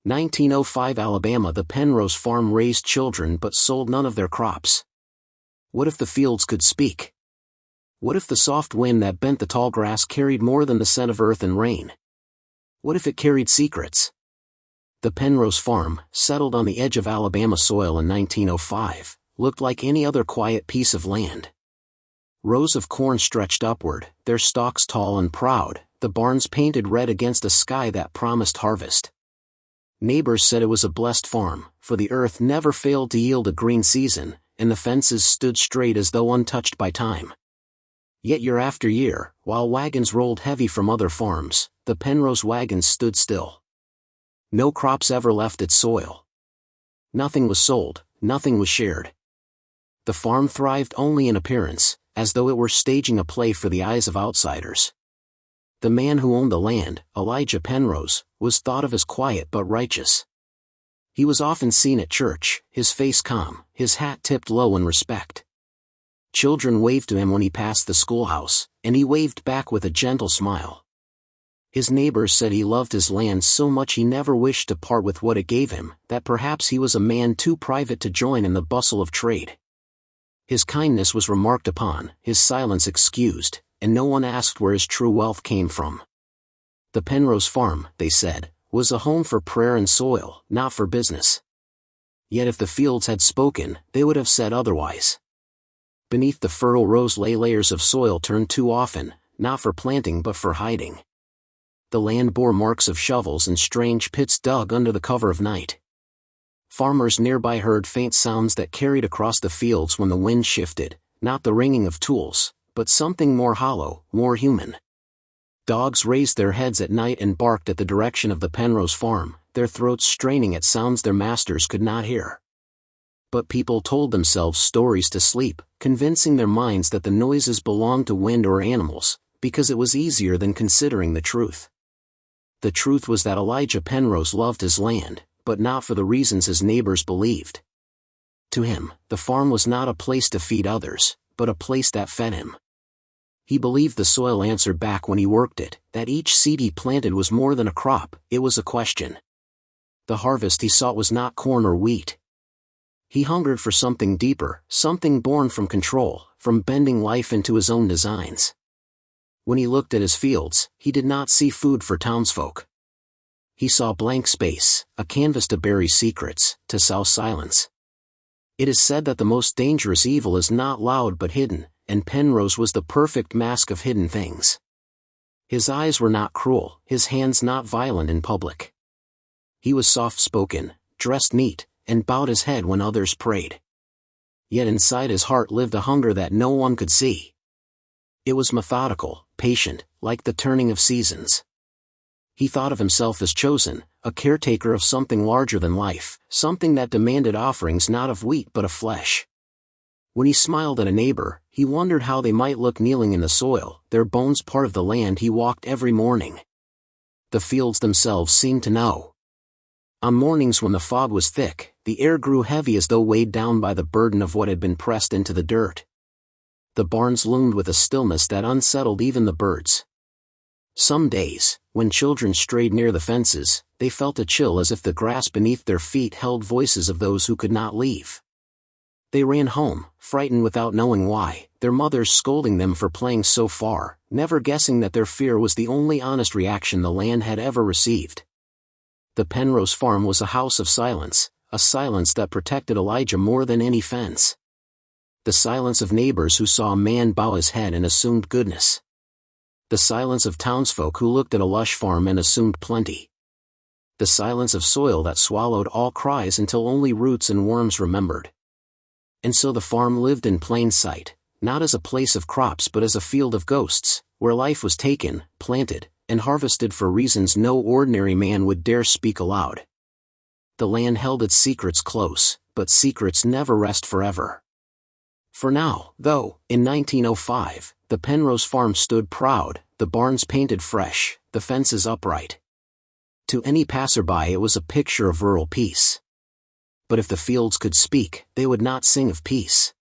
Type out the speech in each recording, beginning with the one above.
1905 Alabama. The Penrose farm raised children but sold none of their crops. What if the fields could speak? What if the soft wind that bent the tall grass carried more than the scent of earth and rain? What if it carried secrets? The Penrose farm, settled on the edge of Alabama soil in 1905, looked like any other quiet piece of land. Rows of corn stretched upward, their stalks tall and proud, the barns painted red against a sky that promised harvest. Neighbors said it was a blessed farm, for the earth never failed to yield a green season, and the fences stood straight as though untouched by time. Yet year after year, while wagons rolled heavy from other farms, the Penrose wagons stood still. No crops ever left its soil. Nothing was sold, nothing was shared. The farm thrived only in appearance, as though it were staging a play for the eyes of outsiders. The man who owned the land, Elijah Penrose, was thought of as quiet but righteous. He was often seen at church, his face calm, his hat tipped low in respect. Children waved to him when he passed the schoolhouse, and he waved back with a gentle smile. His neighbors said he loved his land so much he never wished to part with what it gave him, that perhaps he was a man too private to join in the bustle of trade. His kindness was remarked upon, his silence excused, and no one asked where his true wealth came from. The Penrose farm, they said, was a home for prayer and soil, not for business. Yet if the fields had spoken, they would have said otherwise. Beneath the fertile rows lay layers of soil turned too often, not for planting but for hiding. The land bore marks of shovels and strange pits dug under the cover of night. Farmers nearby heard faint sounds that carried across the fields when the wind shifted, not the ringing of tools, but something more hollow, more human. Dogs raised their heads at night and barked at the direction of the Penrose farm, their throats straining at sounds their masters could not hear. But people told themselves stories to sleep, convincing their minds that the noises belonged to wind or animals, because it was easier than considering the truth. The truth was that Elijah Penrose loved his land, but not for the reasons his neighbors believed. To him, the farm was not a place to feed others, but a place that fed him. He believed the soil answered back when he worked it, that each seed he planted was more than a crop, it was a question. The harvest he sought was not corn or wheat. He hungered for something deeper, something born from control, from bending life into his own designs. When he looked at his fields, he did not see food for townsfolk. He saw blank space, a canvas to bury secrets, to sow silence. It is said that the most dangerous evil is not loud but hidden, and Penrose was the perfect mask of hidden things. His eyes were not cruel, his hands not violent in public. He was soft-spoken, dressed neat, and bowed his head when others prayed. Yet inside his heart lived a hunger that no one could see. It was methodical, patient, like the turning of seasons. He thought of himself as chosen, a caretaker of something larger than life, something that demanded offerings not of wheat but of flesh. When he smiled at a neighbor, he wondered how they might look kneeling in the soil, their bones part of the land he walked every morning. The fields themselves seemed to know. On mornings when the fog was thick, the air grew heavy as though weighed down by the burden of what had been pressed into the dirt. The barns loomed with a stillness that unsettled even the birds. Some days, when children strayed near the fences, they felt a chill as if the grass beneath their feet held voices of those who could not leave. They ran home, frightened without knowing why, their mothers scolding them for playing so far, never guessing that their fear was the only honest reaction the land had ever received. The Penrose farm was a house of silence, a silence that protected Elijah more than any fence. The silence of neighbors who saw a man bow his head and assumed goodness. The silence of townsfolk who looked at a lush farm and assumed plenty. The silence of soil that swallowed all cries until only roots and worms remembered. And so the farm lived in plain sight, not as a place of crops but as a field of ghosts, where life was taken, planted, and harvested for reasons no ordinary man would dare speak aloud. The land held its secrets close, but secrets never rest forever. For now, though, in 1905, the Penrose farm stood proud, the barns painted fresh, the fences upright. To any passerby it was a picture of rural peace. But if the fields could speak, they would not sing of peace.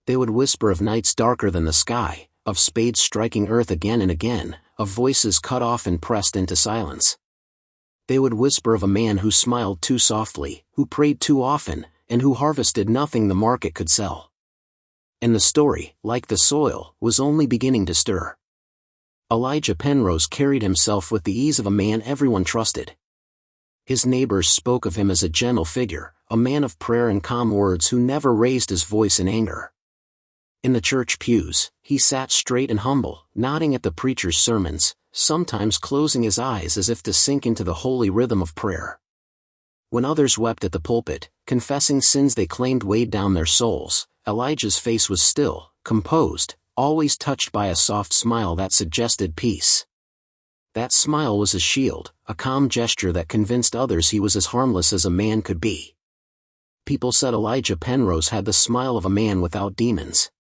They would whisper of nights darker than the sky, of spades striking earth again and again, of voices cut off and pressed into silence. They would whisper of a man who smiled too softly, who prayed too often, and who harvested nothing the market could sell. And the story, like the soil, was only beginning to stir. Elijah Penrose carried himself with the ease of a man everyone trusted. His neighbors spoke of him as a gentle figure, a man of prayer and calm words who never raised his voice in anger. In the church pews, he sat straight and humble, nodding at the preacher's sermons, sometimes closing his eyes as if to sink into the holy rhythm of prayer. When others wept at the pulpit, confessing sins they claimed weighed down their souls, Elijah's face was still, composed, always touched by a soft smile that suggested peace. That smile was a shield, a calm gesture that convinced others he was as harmless as a man could be. People said Elijah Penrose had the smile of a man without demons.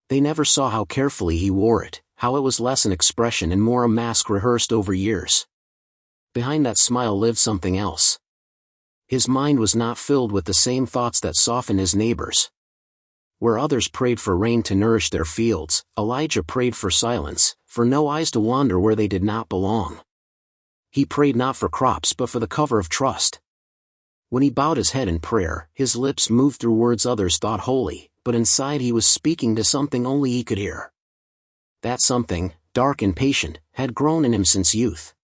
They never saw how carefully he wore it, how it was less an expression and more a mask rehearsed over years. Behind that smile lived something else. His mind was not filled with the same thoughts that soften his neighbors. Where others prayed for rain to nourish their fields, Elijah prayed for silence, for no eyes to wander where they did not belong. He prayed not for crops but for the cover of trust. When he bowed his head in prayer, his lips moved through words others thought holy, but inside he was speaking to something only he could hear. That something, dark and patient, had grown in him since youth.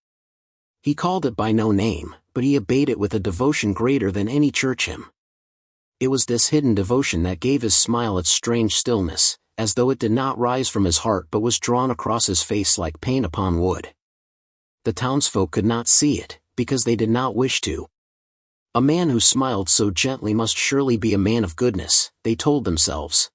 He called it by no name, but he obeyed it with a devotion greater than any church hymn. It was this hidden devotion that gave his smile its strange stillness, as though it did not rise from his heart but was drawn across his face like paint upon wood. The townsfolk could not see it, because they did not wish to. A man who smiled so gently must surely be a man of goodness, they told themselves.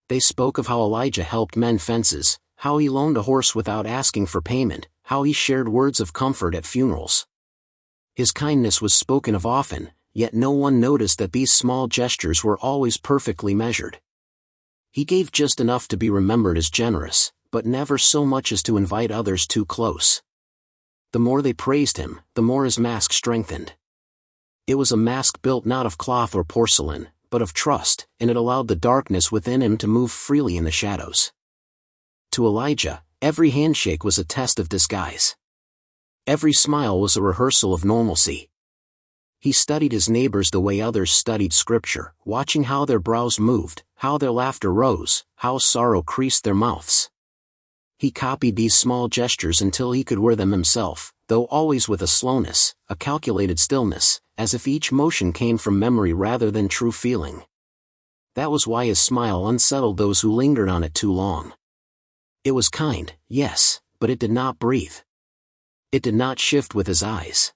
They spoke of how Elijah helped mend fences, how he loaned a horse without asking for payment, how he shared words of comfort at funerals. His kindness was spoken of often, yet no one noticed that these small gestures were always perfectly measured. He gave just enough to be remembered as generous, but never so much as to invite others too close. The more they praised him, the more his mask strengthened. It was a mask built not of cloth or porcelain, but of trust, and it allowed the darkness within him to move freely in the shadows. To Elijah, every handshake was a test of disguise. Every smile was a rehearsal of normalcy. He studied his neighbors the way others studied scripture, watching how their brows moved, how their laughter rose, how sorrow creased their mouths. He copied these small gestures until he could wear them himself, though always with a slowness, a calculated stillness, as if each motion came from memory rather than true feeling. That was why his smile unsettled those who lingered on it too long. It was kind, yes, but it did not breathe. It did not shift with his eyes.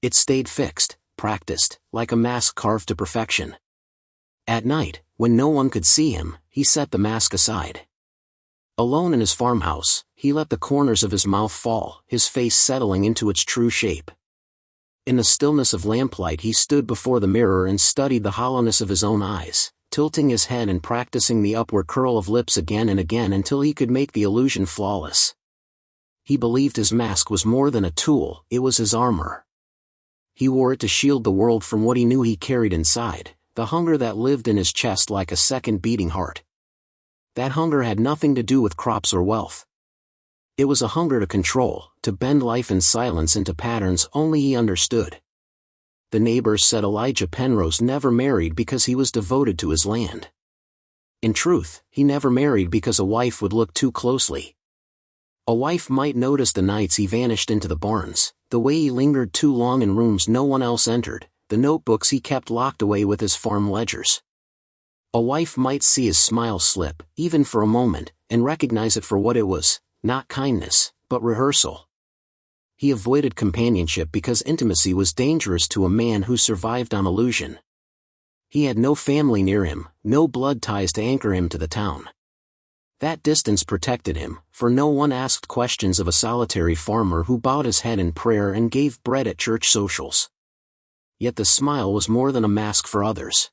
It stayed fixed, practiced, like a mask carved to perfection. At night, when no one could see him, he set the mask aside. Alone in his farmhouse, he let the corners of his mouth fall, his face settling into its true shape. In the stillness of lamplight he stood before the mirror and studied the hollowness of his own eyes, tilting his head and practicing the upward curl of lips again and again until he could make the illusion flawless. He believed his mask was more than a tool, it was his armor. He wore it to shield the world from what he knew he carried inside, the hunger that lived in his chest like a second beating heart. That hunger had nothing to do with crops or wealth. It was a hunger to control, to bend life in silence into patterns only he understood. The neighbors said Elijah Penrose never married because he was devoted to his land. In truth, he never married because a wife would look too closely. A wife might notice the nights he vanished into the barns, the way he lingered too long in rooms no one else entered, the notebooks he kept locked away with his farm ledgers. A wife might see his smile slip, even for a moment, and recognize it for what it was, not kindness, but rehearsal. He avoided companionship because intimacy was dangerous to a man who survived on illusion. He had no family near him, no blood ties to anchor him to the town. That distance protected him, for no one asked questions of a solitary farmer who bowed his head in prayer and gave bread at church socials. Yet the smile was more than a mask for others.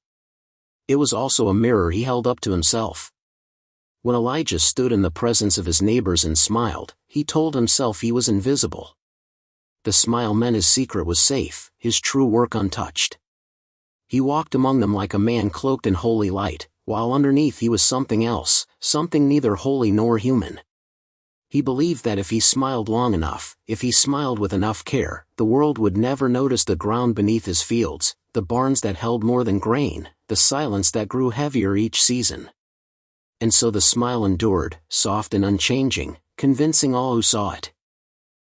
It was also a mirror he held up to himself. When Elijah stood in the presence of his neighbors and smiled, he told himself he was invisible. The smile meant his secret was safe, his true work untouched. He walked among them like a man cloaked in holy light, while underneath he was something else, something neither holy nor human. He believed that if he smiled long enough, if he smiled with enough care, the world would never notice the ground beneath his fields, the barns that held more than grain, the silence that grew heavier each season. And so the smile endured, soft and unchanging, convincing all who saw it.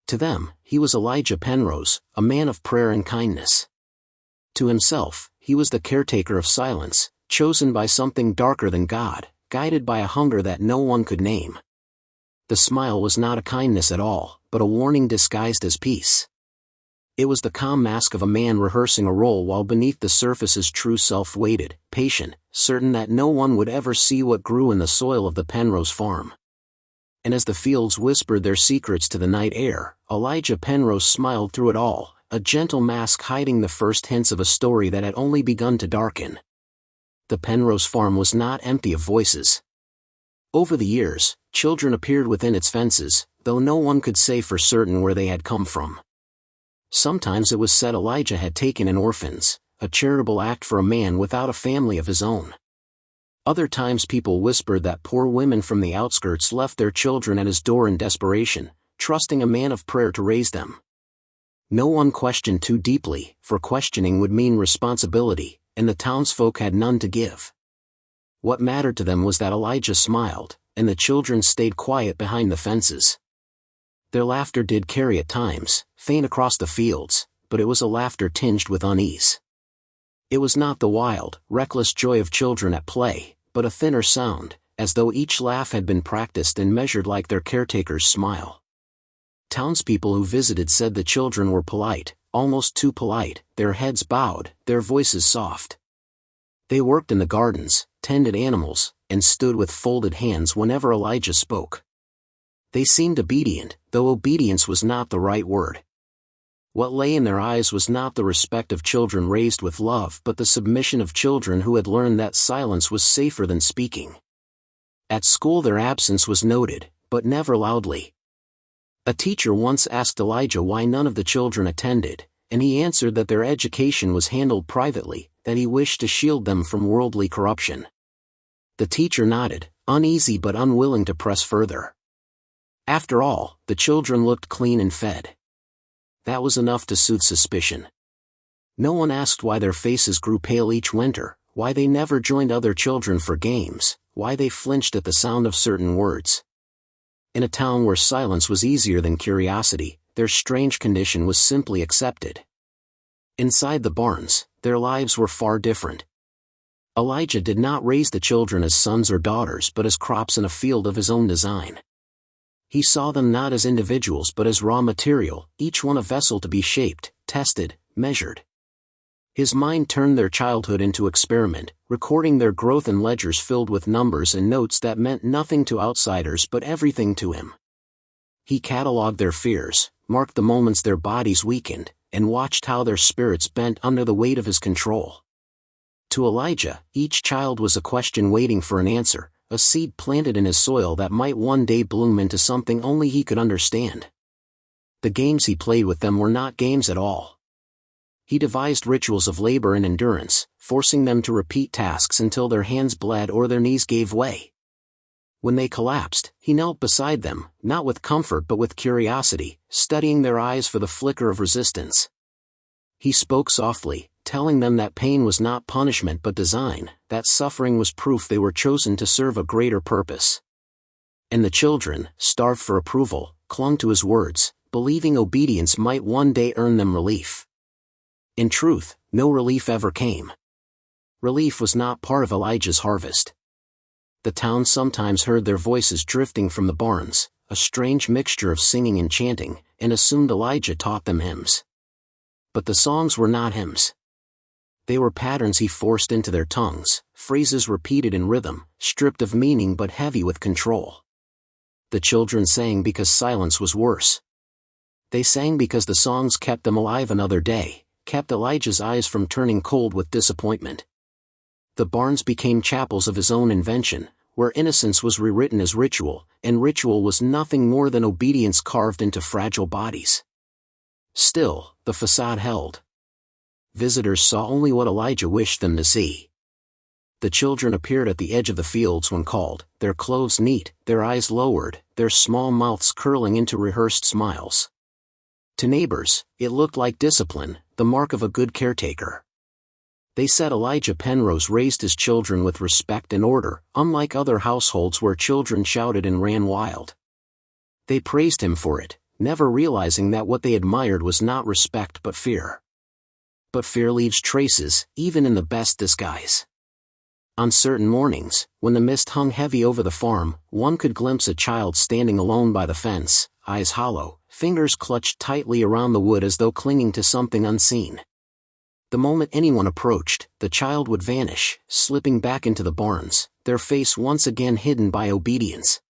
To them, he was Elijah Penrose, a man of prayer and kindness. To himself, he was the caretaker of silence, chosen by something darker than God, guided by a hunger that no one could name. The smile was not a kindness at all, but a warning disguised as peace. It was the calm mask of a man rehearsing a role while beneath the surface his true self waited, patient, certain that no one would ever see what grew in the soil of the Penrose farm. And as the fields whispered their secrets to the night air, Elijah Penrose smiled through it all, a gentle mask hiding the first hints of a story that had only begun to darken. The Penrose farm was not empty of voices. Over the years, children appeared within its fences, though no one could say for certain where they had come from. Sometimes it was said Elijah had taken in orphans, a charitable act for a man without a family of his own. Other times people whispered that poor women from the outskirts left their children at his door in desperation, trusting a man of prayer to raise them. No one questioned too deeply, for questioning would mean responsibility, and the townsfolk had none to give. What mattered to them was that Elijah smiled, and the children stayed quiet behind the fences. Their laughter did carry at times, faint across the fields, but it was a laughter tinged with unease. It was not the wild, reckless joy of children at play, but a thinner sound, as though each laugh had been practiced and measured like their caretaker's smile. Townspeople who visited said the children were polite, almost too polite, their heads bowed, their voices soft. They worked in the gardens, tended animals, and stood with folded hands whenever Elijah spoke. They seemed obedient, though obedience was not the right word. What lay in their eyes was not the respect of children raised with love but the submission of children who had learned that silence was safer than speaking. At school their absence was noted, but never loudly. A teacher once asked Elijah why none of the children attended, and he answered that their education was handled privately, that he wished to shield them from worldly corruption. The teacher nodded, uneasy but unwilling to press further. After all, the children looked clean and fed. That was enough to soothe suspicion. No one asked why their faces grew pale each winter, why they never joined other children for games, why they flinched at the sound of certain words. In a town where silence was easier than curiosity, their strange condition was simply accepted. Inside the barns, their lives were far different. Elijah did not raise the children as sons or daughters but as crops in a field of his own design. He saw them not as individuals but as raw material, each one a vessel to be shaped, tested, measured. His mind turned their childhood into experiment, recording their growth in ledgers filled with numbers and notes that meant nothing to outsiders but everything to him. He catalogued their fears, marked the moments their bodies weakened, and watched how their spirits bent under the weight of his control. To Elijah, each child was a question waiting for an answer, a seed planted in his soil that might one day bloom into something only he could understand. The games he played with them were not games at all. He devised rituals of labor and endurance, forcing them to repeat tasks until their hands bled or their knees gave way. When they collapsed, he knelt beside them, not with comfort but with curiosity, studying their eyes for the flicker of resistance. He spoke softly, telling them that pain was not punishment but design, that suffering was proof they were chosen to serve a greater purpose. And the children, starved for approval, clung to his words, believing obedience might one day earn them relief. In truth, no relief ever came. Relief was not part of Elijah's harvest. The town sometimes heard their voices drifting from the barns, a strange mixture of singing and chanting, and assumed Elijah taught them hymns. But the songs were not hymns. They were patterns he forced into their tongues, phrases repeated in rhythm, stripped of meaning but heavy with control. The children sang because silence was worse. They sang because the songs kept them alive another day, kept Elijah's eyes from turning cold with disappointment. The barns became chapels of his own invention, where innocence was rewritten as ritual, and ritual was nothing more than obedience carved into fragile bodies. Still, the facade held. Visitors saw only what Elijah wished them to see. The children appeared at the edge of the fields when called, their clothes neat, their eyes lowered, their small mouths curling into rehearsed smiles. To neighbors, it looked like discipline, the mark of a good caretaker. They said Elijah Penrose raised his children with respect and order, unlike other households where children shouted and ran wild. They praised him for it, never realizing that what they admired was not respect but fear. But fear leaves traces, even in the best disguise. On certain mornings, when the mist hung heavy over the farm, one could glimpse a child standing alone by the fence, eyes hollow, fingers clutched tightly around the wood as though clinging to something unseen. The moment anyone approached, the child would vanish, slipping back into the barns, their face once again hidden by obedience.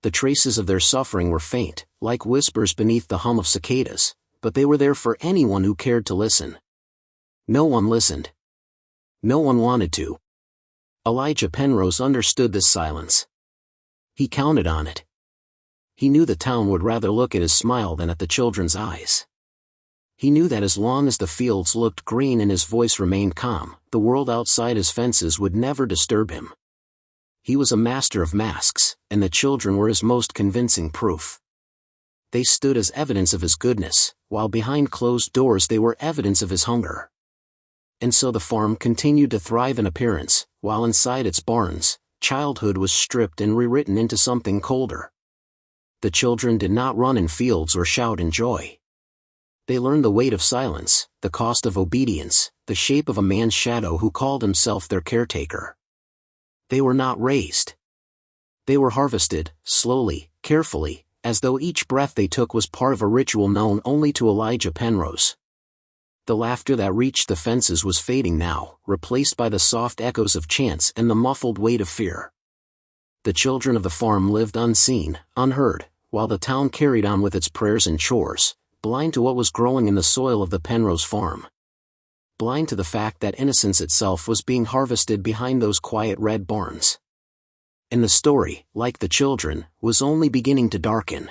The traces of their suffering were faint, like whispers beneath the hum of cicadas, but they were there for anyone who cared to listen. No one listened. No one wanted to. Elijah Penrose understood this silence. He counted on it. He knew the town would rather look at his smile than at the children's eyes. He knew that as long as the fields looked green and his voice remained calm, the world outside his fences would never disturb him. He was a master of masks, and the children were his most convincing proof. They stood as evidence of his goodness, while behind closed doors they were evidence of his hunger. And so the farm continued to thrive in appearance, while inside its barns, childhood was stripped and rewritten into something colder. The children did not run in fields or shout in joy. They learned the weight of silence, the cost of obedience, the shape of a man's shadow who called himself their caretaker. They were not raised. They were harvested, slowly, carefully, as though each breath they took was part of a ritual known only to Elijah Penrose. The laughter that reached the fences was fading now, replaced by the soft echoes of chants and the muffled weight of fear. The children of the farm lived unseen, unheard, while the town carried on with its prayers and chores, blind to what was growing in the soil of the Penrose farm. Blind to the fact that innocence itself was being harvested behind those quiet red barns. And the story, like the children, was only beginning to darken.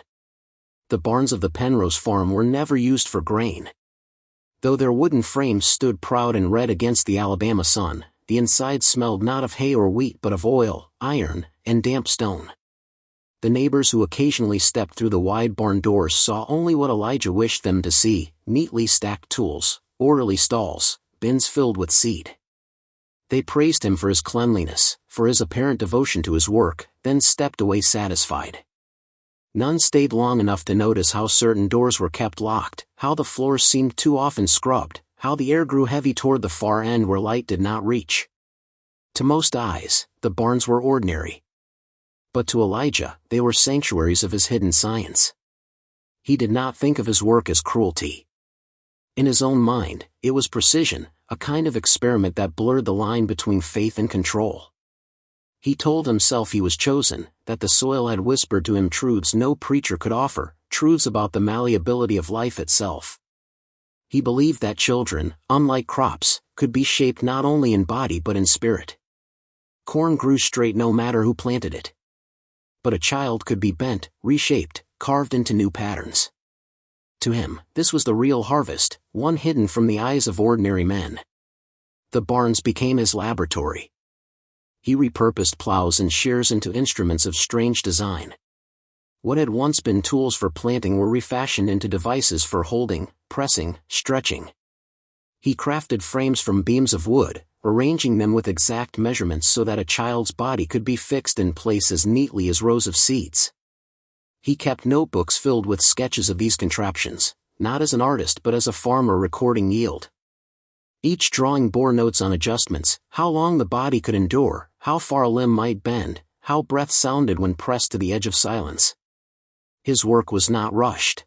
The barns of the Penrose farm were never used for grain. Though their wooden frames stood proud and red against the Alabama sun, the inside smelled not of hay or wheat but of oil, iron, and damp stone. The neighbors who occasionally stepped through the wide barn doors saw only what Elijah wished them to see: neatly stacked tools, orderly stalls, bins filled with seed. They praised him for his cleanliness, for his apparent devotion to his work, then stepped away satisfied. None stayed long enough to notice how certain doors were kept locked, how the floors seemed too often scrubbed, how the air grew heavy toward the far end where light did not reach. To most eyes, the barns were ordinary. But to Elijah, they were sanctuaries of his hidden science. He did not think of his work as cruelty. In his own mind, it was precision, a kind of experiment that blurred the line between faith and control. He told himself he was chosen, that the soil had whispered to him truths no preacher could offer, truths about the malleability of life itself. He believed that children, unlike crops, could be shaped not only in body but in spirit. Corn grew straight no matter who planted it. But a child could be bent, reshaped, carved into new patterns. To him, this was the real harvest, one hidden from the eyes of ordinary men. The barns became his laboratory. He repurposed plows and shears into instruments of strange design. What had once been tools for planting were refashioned into devices for holding, pressing, stretching. He crafted frames from beams of wood, arranging them with exact measurements so that a child's body could be fixed in place as neatly as rows of seeds. He kept notebooks filled with sketches of these contraptions, not as an artist but as a farmer recording yield. Each drawing bore notes on adjustments, how long the body could endure, how far a limb might bend, how breath sounded when pressed to the edge of silence. His work was not rushed.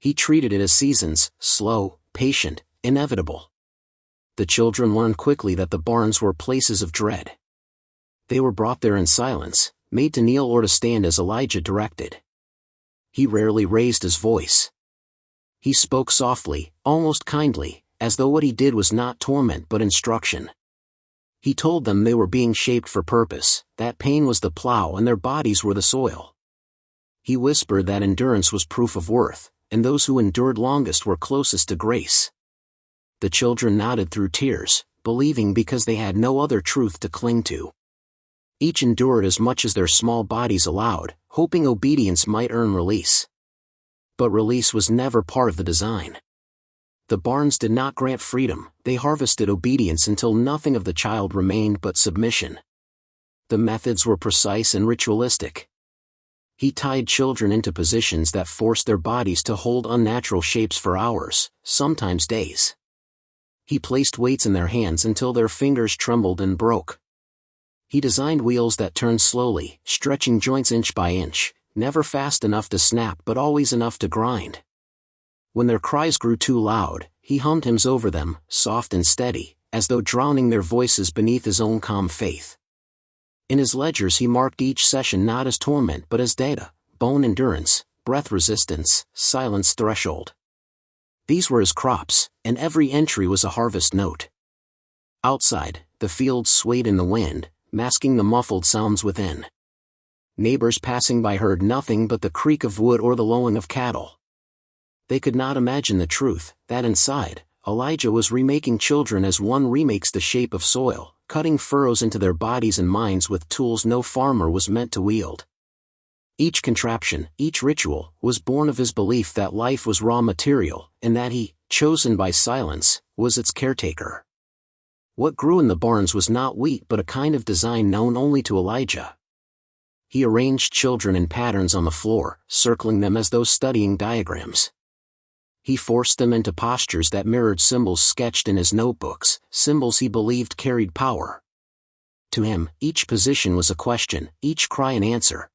He treated it as seasons, slow, patient, inevitable. The children learned quickly that the barns were places of dread. They were brought there in silence, made to kneel or to stand as Elijah directed. He rarely raised his voice. He spoke softly, almost kindly, as though what he did was not torment but instruction. He told them they were being shaped for purpose, that pain was the plow and their bodies were the soil. He whispered that endurance was proof of worth, and those who endured longest were closest to grace. The children nodded through tears, believing because they had no other truth to cling to. Each endured as much as their small bodies allowed, hoping obedience might earn release. But release was never part of the design. The barns did not grant freedom, they harvested obedience until nothing of the child remained but submission. The methods were precise and ritualistic. He tied children into positions that forced their bodies to hold unnatural shapes for hours, sometimes days. He placed weights in their hands until their fingers trembled and broke. He designed wheels that turned slowly, stretching joints inch by inch, never fast enough to snap but always enough to grind. When their cries grew too loud, he hummed hymns over them, soft and steady, as though drowning their voices beneath his own calm faith. In his ledgers he marked each session not as torment but as data, bone endurance, breath resistance, silence threshold. These were his crops, and every entry was a harvest note. Outside, the fields swayed in the wind, masking the muffled sounds within. Neighbors passing by heard nothing but the creak of wood or the lowing of cattle. They could not imagine the truth, that inside, Elijah was remaking children as one remakes the shape of soil, cutting furrows into their bodies and minds with tools no farmer was meant to wield. Each contraption, each ritual, was born of his belief that life was raw material, and that he, chosen by silence, was its caretaker. What grew in the barns was not wheat but a kind of design known only to Elijah. He arranged children in patterns on the floor, circling them as though studying diagrams. He forced them into postures that mirrored symbols sketched in his notebooks, symbols he believed carried power. To him, each position was a question, each cry an answer.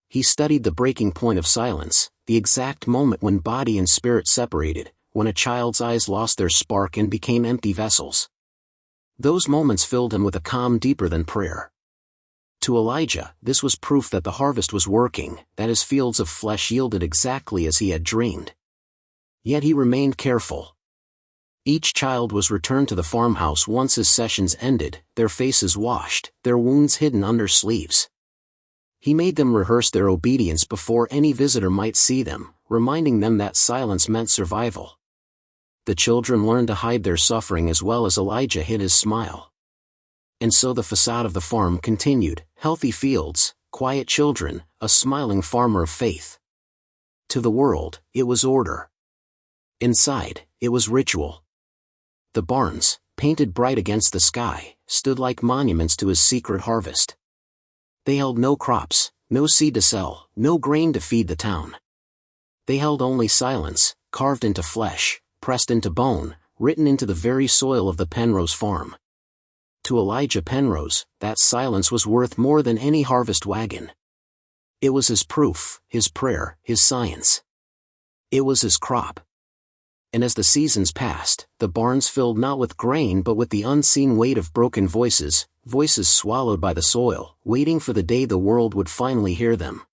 He studied the breaking point of silence, the exact moment when body and spirit separated, when a child's eyes lost their spark and became empty vessels. Those moments filled him with a calm deeper than prayer. To Elijah, this was proof that the harvest was working, that his fields of flesh yielded exactly as he had dreamed. Yet he remained careful. Each child was returned to the farmhouse once his sessions ended, their faces washed, their wounds hidden under sleeves. He made them rehearse their obedience before any visitor might see them, reminding them that silence meant survival. The children learned to hide their suffering as well as Elijah hid his smile. And so the facade of the farm continued, healthy fields, quiet children, a smiling farmer of faith. To the world, it was order. Inside, it was ritual. The barns, painted bright against the sky, stood like monuments to his secret harvest. They held no crops, no seed to sell, no grain to feed the town. They held only silence, carved into flesh, pressed into bone, written into the very soil of the Penrose farm. To Elijah Penrose, that silence was worth more than any harvest wagon. It was his proof, his prayer, his science. It was his crop. And as the seasons passed, the barns filled not with grain but with the unseen weight of broken voices, voices swallowed by the soil, waiting for the day the world would finally hear them.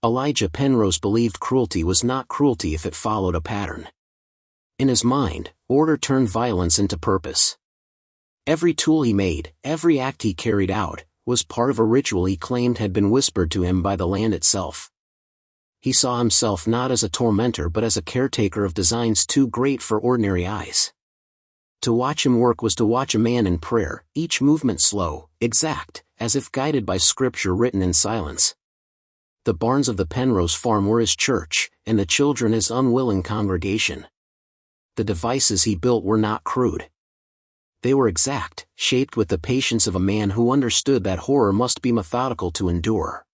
Elijah Penrose believed cruelty was not cruelty if it followed a pattern. In his mind, order turned violence into purpose. Every tool he made, every act he carried out, was part of a ritual he claimed had been whispered to him by the land itself. He saw himself not as a tormentor but as a caretaker of designs too great for ordinary eyes. To watch him work was to watch a man in prayer, each movement slow, exact, as if guided by scripture written in silence. The barns of the Penrose farm were his church, and the children his unwilling congregation. The devices he built were not crude. They were exact, shaped with the patience of a man who understood that horror must be methodical to endure.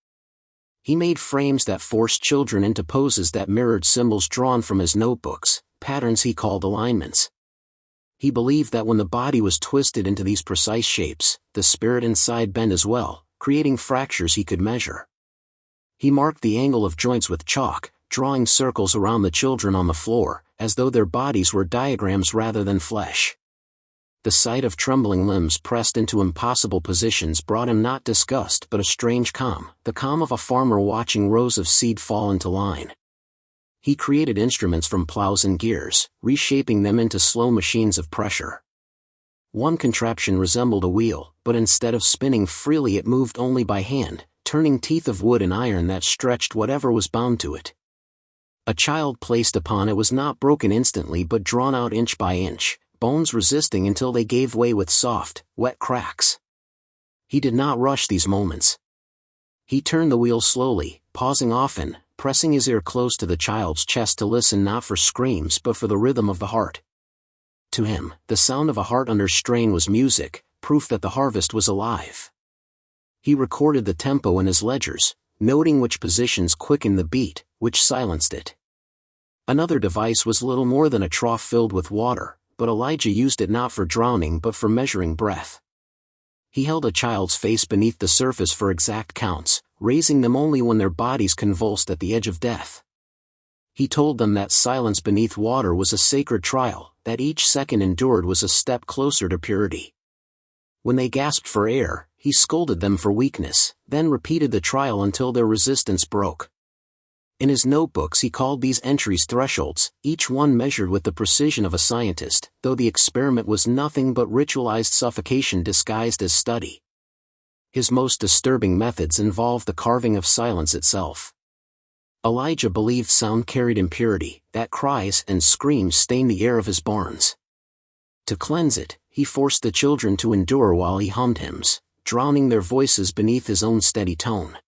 He made frames that forced children into poses that mirrored symbols drawn from his notebooks, patterns he called alignments. He believed that when the body was twisted into these precise shapes, the spirit inside bent as well, creating fractures he could measure. He marked the angle of joints with chalk, drawing circles around the children on the floor, as though their bodies were diagrams rather than flesh. The sight of trembling limbs pressed into impossible positions brought him not disgust but a strange calm, the calm of a farmer watching rows of seed fall into line. He created instruments from plows and gears, reshaping them into slow machines of pressure. One contraption resembled a wheel, but instead of spinning freely it moved only by hand, turning teeth of wood and iron that stretched whatever was bound to it. A child placed upon it was not broken instantly but drawn out inch by inch, bones resisting until they gave way with soft, wet cracks. He did not rush these moments. He turned the wheel slowly, pausing often, pressing his ear close to the child's chest to listen not for screams but for the rhythm of the heart. To him, the sound of a heart under strain was music, proof that the harvest was alive. He recorded the tempo in his ledgers, noting which positions quickened the beat, which silenced it. Another device was little more than a trough filled with water, but Elijah used it not for drowning but for measuring breath. He held a child's face beneath the surface for exact counts, raising them only when their bodies convulsed at the edge of death. He told them that silence beneath water was a sacred trial, that each second endured was a step closer to purity. When they gasped for air, he scolded them for weakness, then repeated the trial until their resistance broke. In his notebooks he called these entries thresholds, each one measured with the precision of a scientist, though the experiment was nothing but ritualized suffocation disguised as study. His most disturbing methods involved the carving of silence itself. Elijah believed sound carried impurity, that cries and screams stained the air of his barns. To cleanse it, he forced the children to endure while he hummed hymns, drowning their voices beneath his own steady tone.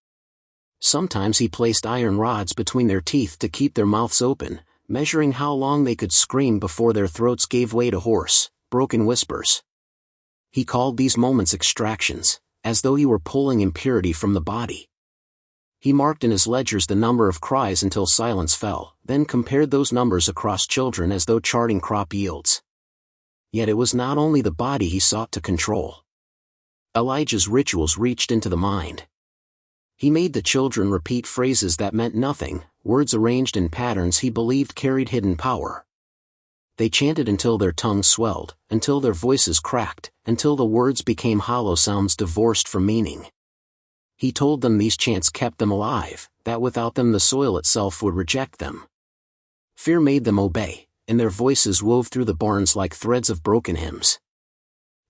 Sometimes he placed iron rods between their teeth to keep their mouths open, measuring how long they could scream before their throats gave way to hoarse, broken whispers. He called these moments extractions, as though he were pulling impurity from the body. He marked in his ledgers the number of cries until silence fell, then compared those numbers across children as though charting crop yields. Yet it was not only the body he sought to control. Elijah's rituals reached into the mind. He made the children repeat phrases that meant nothing, words arranged in patterns he believed carried hidden power. They chanted until their tongues swelled, until their voices cracked, until the words became hollow sounds divorced from meaning. He told them these chants kept them alive, that without them the soil itself would reject them. Fear made them obey, and their voices wove through the barns like threads of broken hymns.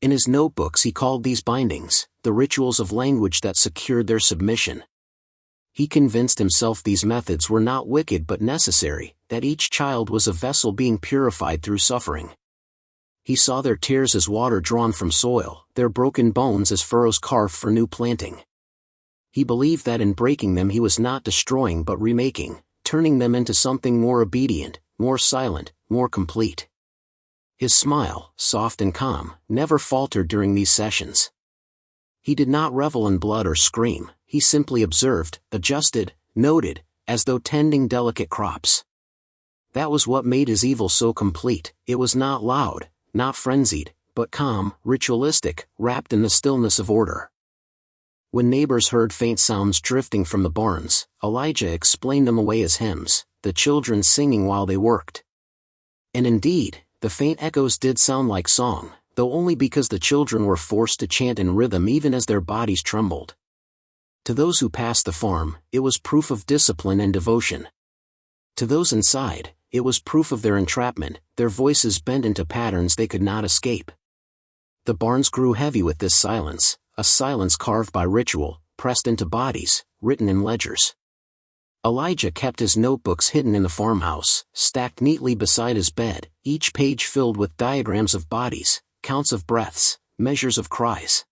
In his notebooks he called these bindings, the rituals of language that secured their submission. He convinced himself these methods were not wicked but necessary, that each child was a vessel being purified through suffering. He saw their tears as water drawn from soil, their broken bones as furrows carved for new planting. He believed that in breaking them he was not destroying but remaking, turning them into something more obedient, more silent, more complete. His smile, soft and calm, never faltered during these sessions. He did not revel in blood or scream, he simply observed, adjusted, noted, as though tending delicate crops. That was what made his evil so complete. It was not loud, not frenzied, but calm, ritualistic, wrapped in the stillness of order. When neighbors heard faint sounds drifting from the barns, Elijah explained them away as hymns, the children singing while they worked. And indeed, the faint echoes did sound like song, though only because the children were forced to chant in rhythm even as their bodies trembled. To those who passed the farm, it was proof of discipline and devotion. To those inside, it was proof of their entrapment, their voices bent into patterns they could not escape. The barns grew heavy with this silence, a silence carved by ritual, pressed into bodies, written in ledgers. Elijah kept his notebooks hidden in the farmhouse, stacked neatly beside his bed, each page filled with diagrams of bodies, counts of breaths, measures of cries.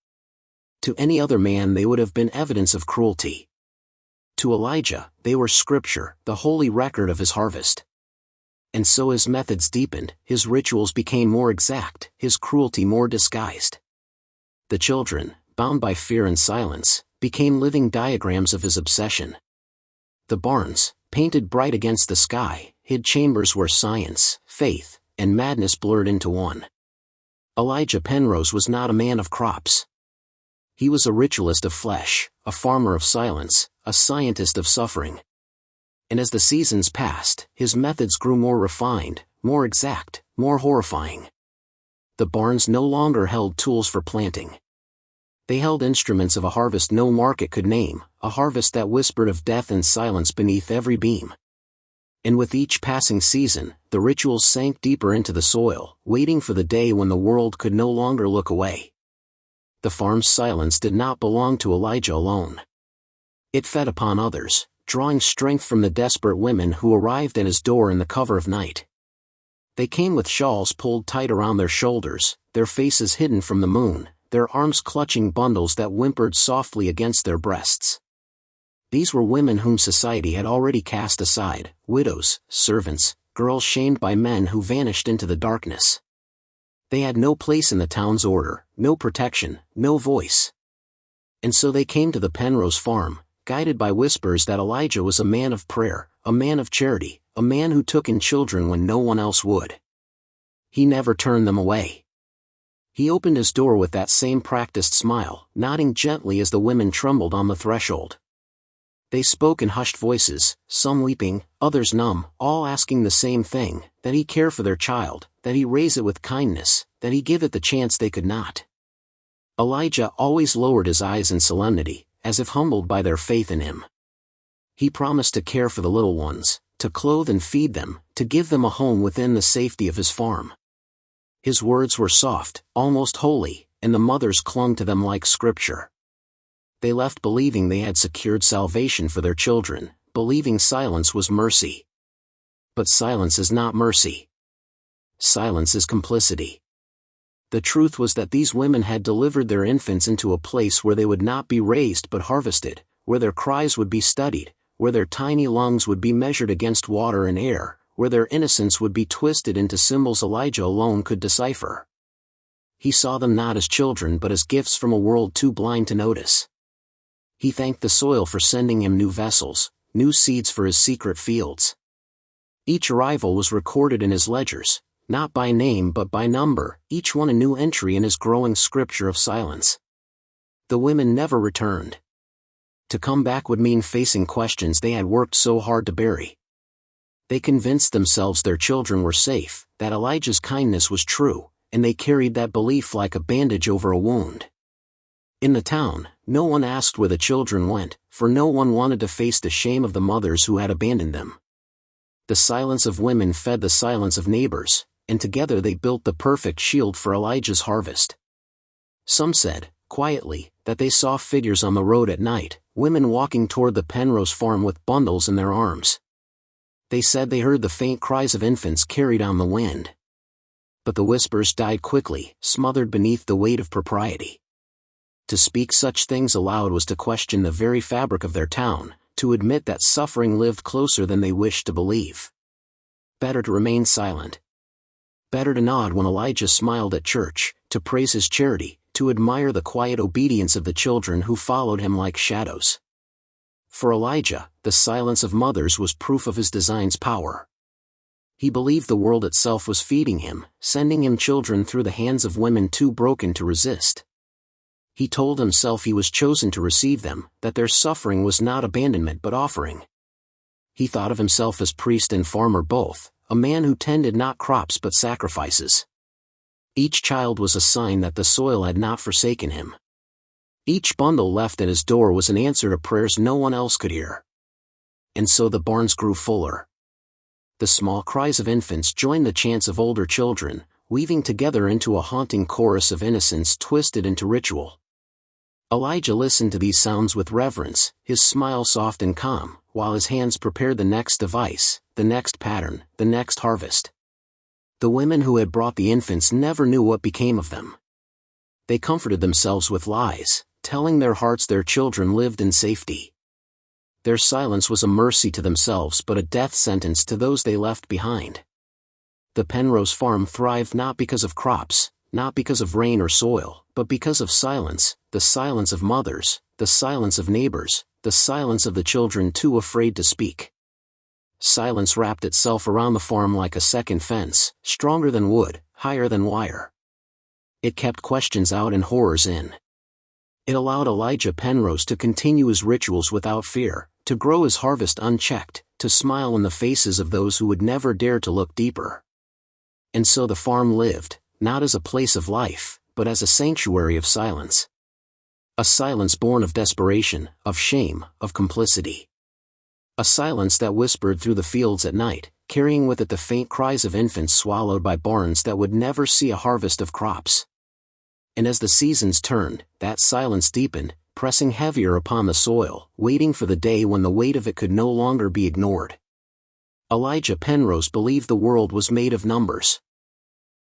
To any other man they would have been evidence of cruelty. To Elijah, they were scripture, the holy record of his harvest. And so his methods deepened, his rituals became more exact, his cruelty more disguised. The children, bound by fear and silence, became living diagrams of his obsession. The barns, painted bright against the sky, hid chambers where science, faith, and madness blurred into one. Elijah Penrose was not a man of crops. He was a ritualist of flesh, a farmer of silence, a scientist of suffering. And as the seasons passed, his methods grew more refined, more exact, more horrifying. The barns no longer held tools for planting. They held instruments of a harvest no market could name, a harvest that whispered of death and silence beneath every beam. And with each passing season, the rituals sank deeper into the soil, waiting for the day when the world could no longer look away. The farm's silence did not belong to Elijah alone. It fed upon others, drawing strength from the desperate women who arrived at his door in the cover of night. They came with shawls pulled tight around their shoulders, their faces hidden from the moon, their arms clutching bundles that whimpered softly against their breasts. These were women whom society had already cast aside, widows, servants, girls shamed by men who vanished into the darkness. They had no place in the town's order, no protection, no voice. And so they came to the Penrose farm, guided by whispers that Elijah was a man of prayer, a man of charity, a man who took in children when no one else would. He never turned them away. He opened his door with that same practiced smile, nodding gently as the women trembled on the threshold. They spoke in hushed voices, some weeping, others numb, all asking the same thing, that he care for their child, that he raise it with kindness, that he give it the chance they could not. Elijah always lowered his eyes in solemnity, as if humbled by their faith in him. He promised to care for the little ones, to clothe and feed them, to give them a home within the safety of his farm. His words were soft, almost holy, and the mothers clung to them like scripture. They left believing they had secured salvation for their children, believing silence was mercy. But silence is not mercy. Silence is complicity. The truth was that these women had delivered their infants into a place where they would not be raised but harvested, where their cries would be studied, where their tiny lungs would be measured against water and air, where their innocence would be twisted into symbols Elijah alone could decipher. He saw them not as children but as gifts from a world too blind to notice. He thanked the soil for sending him new vessels, new seeds for his secret fields. Each arrival was recorded in his ledgers, not by name but by number, each one a new entry in his growing scripture of silence. The women never returned. To come back would mean facing questions they had worked so hard to bury. They convinced themselves their children were safe, that Elijah's kindness was true, and they carried that belief like a bandage over a wound. In the town, no one asked where the children went, for no one wanted to face the shame of the mothers who had abandoned them. The silence of women fed the silence of neighbors, and together they built the perfect shield for Elijah's harvest. Some said, quietly, that they saw figures on the road at night, women walking toward the Penrose farm with bundles in their arms. They said they heard the faint cries of infants carried on the wind. But the whispers died quickly, smothered beneath the weight of propriety. To speak such things aloud was to question the very fabric of their town, to admit that suffering lived closer than they wished to believe. Better to remain silent. Better to nod when Elijah smiled at church, to praise his charity, to admire the quiet obedience of the children who followed him like shadows. For Elijah, the silence of mothers was proof of his design's power. He believed the world itself was feeding him, sending him children through the hands of women too broken to resist. He told himself he was chosen to receive them, that their suffering was not abandonment but offering. He thought of himself as priest and farmer both, a man who tended not crops but sacrifices. Each child was a sign that the soil had not forsaken him. Each bundle left at his door was an answer to prayers no one else could hear. And so the barns grew fuller. The small cries of infants joined the chants of older children, weaving together into a haunting chorus of innocence twisted into ritual. Elijah listened to these sounds with reverence, his smile soft and calm, while his hands prepared the next device, the next pattern, the next harvest. The women who had brought the infants never knew what became of them. They comforted themselves with lies, telling their hearts their children lived in safety. Their silence was a mercy to themselves but a death sentence to those they left behind. The Penrose farm thrived not because of crops, not because of rain or soil, but because of silence, the silence of mothers, the silence of neighbors, the silence of the children too afraid to speak. Silence wrapped itself around the farm like a second fence, stronger than wood, higher than wire. It kept questions out and horrors in. It allowed Elijah Penrose to continue his rituals without fear, to grow his harvest unchecked, to smile in the faces of those who would never dare to look deeper. And so the farm lived, not as a place of life, but as a sanctuary of silence. A silence born of desperation, of shame, of complicity. A silence that whispered through the fields at night, carrying with it the faint cries of infants swallowed by barns that would never see a harvest of crops. And as the seasons turned, that silence deepened, pressing heavier upon the soil, waiting for the day when the weight of it could no longer be ignored. Elijah Penrose believed the world was made of numbers.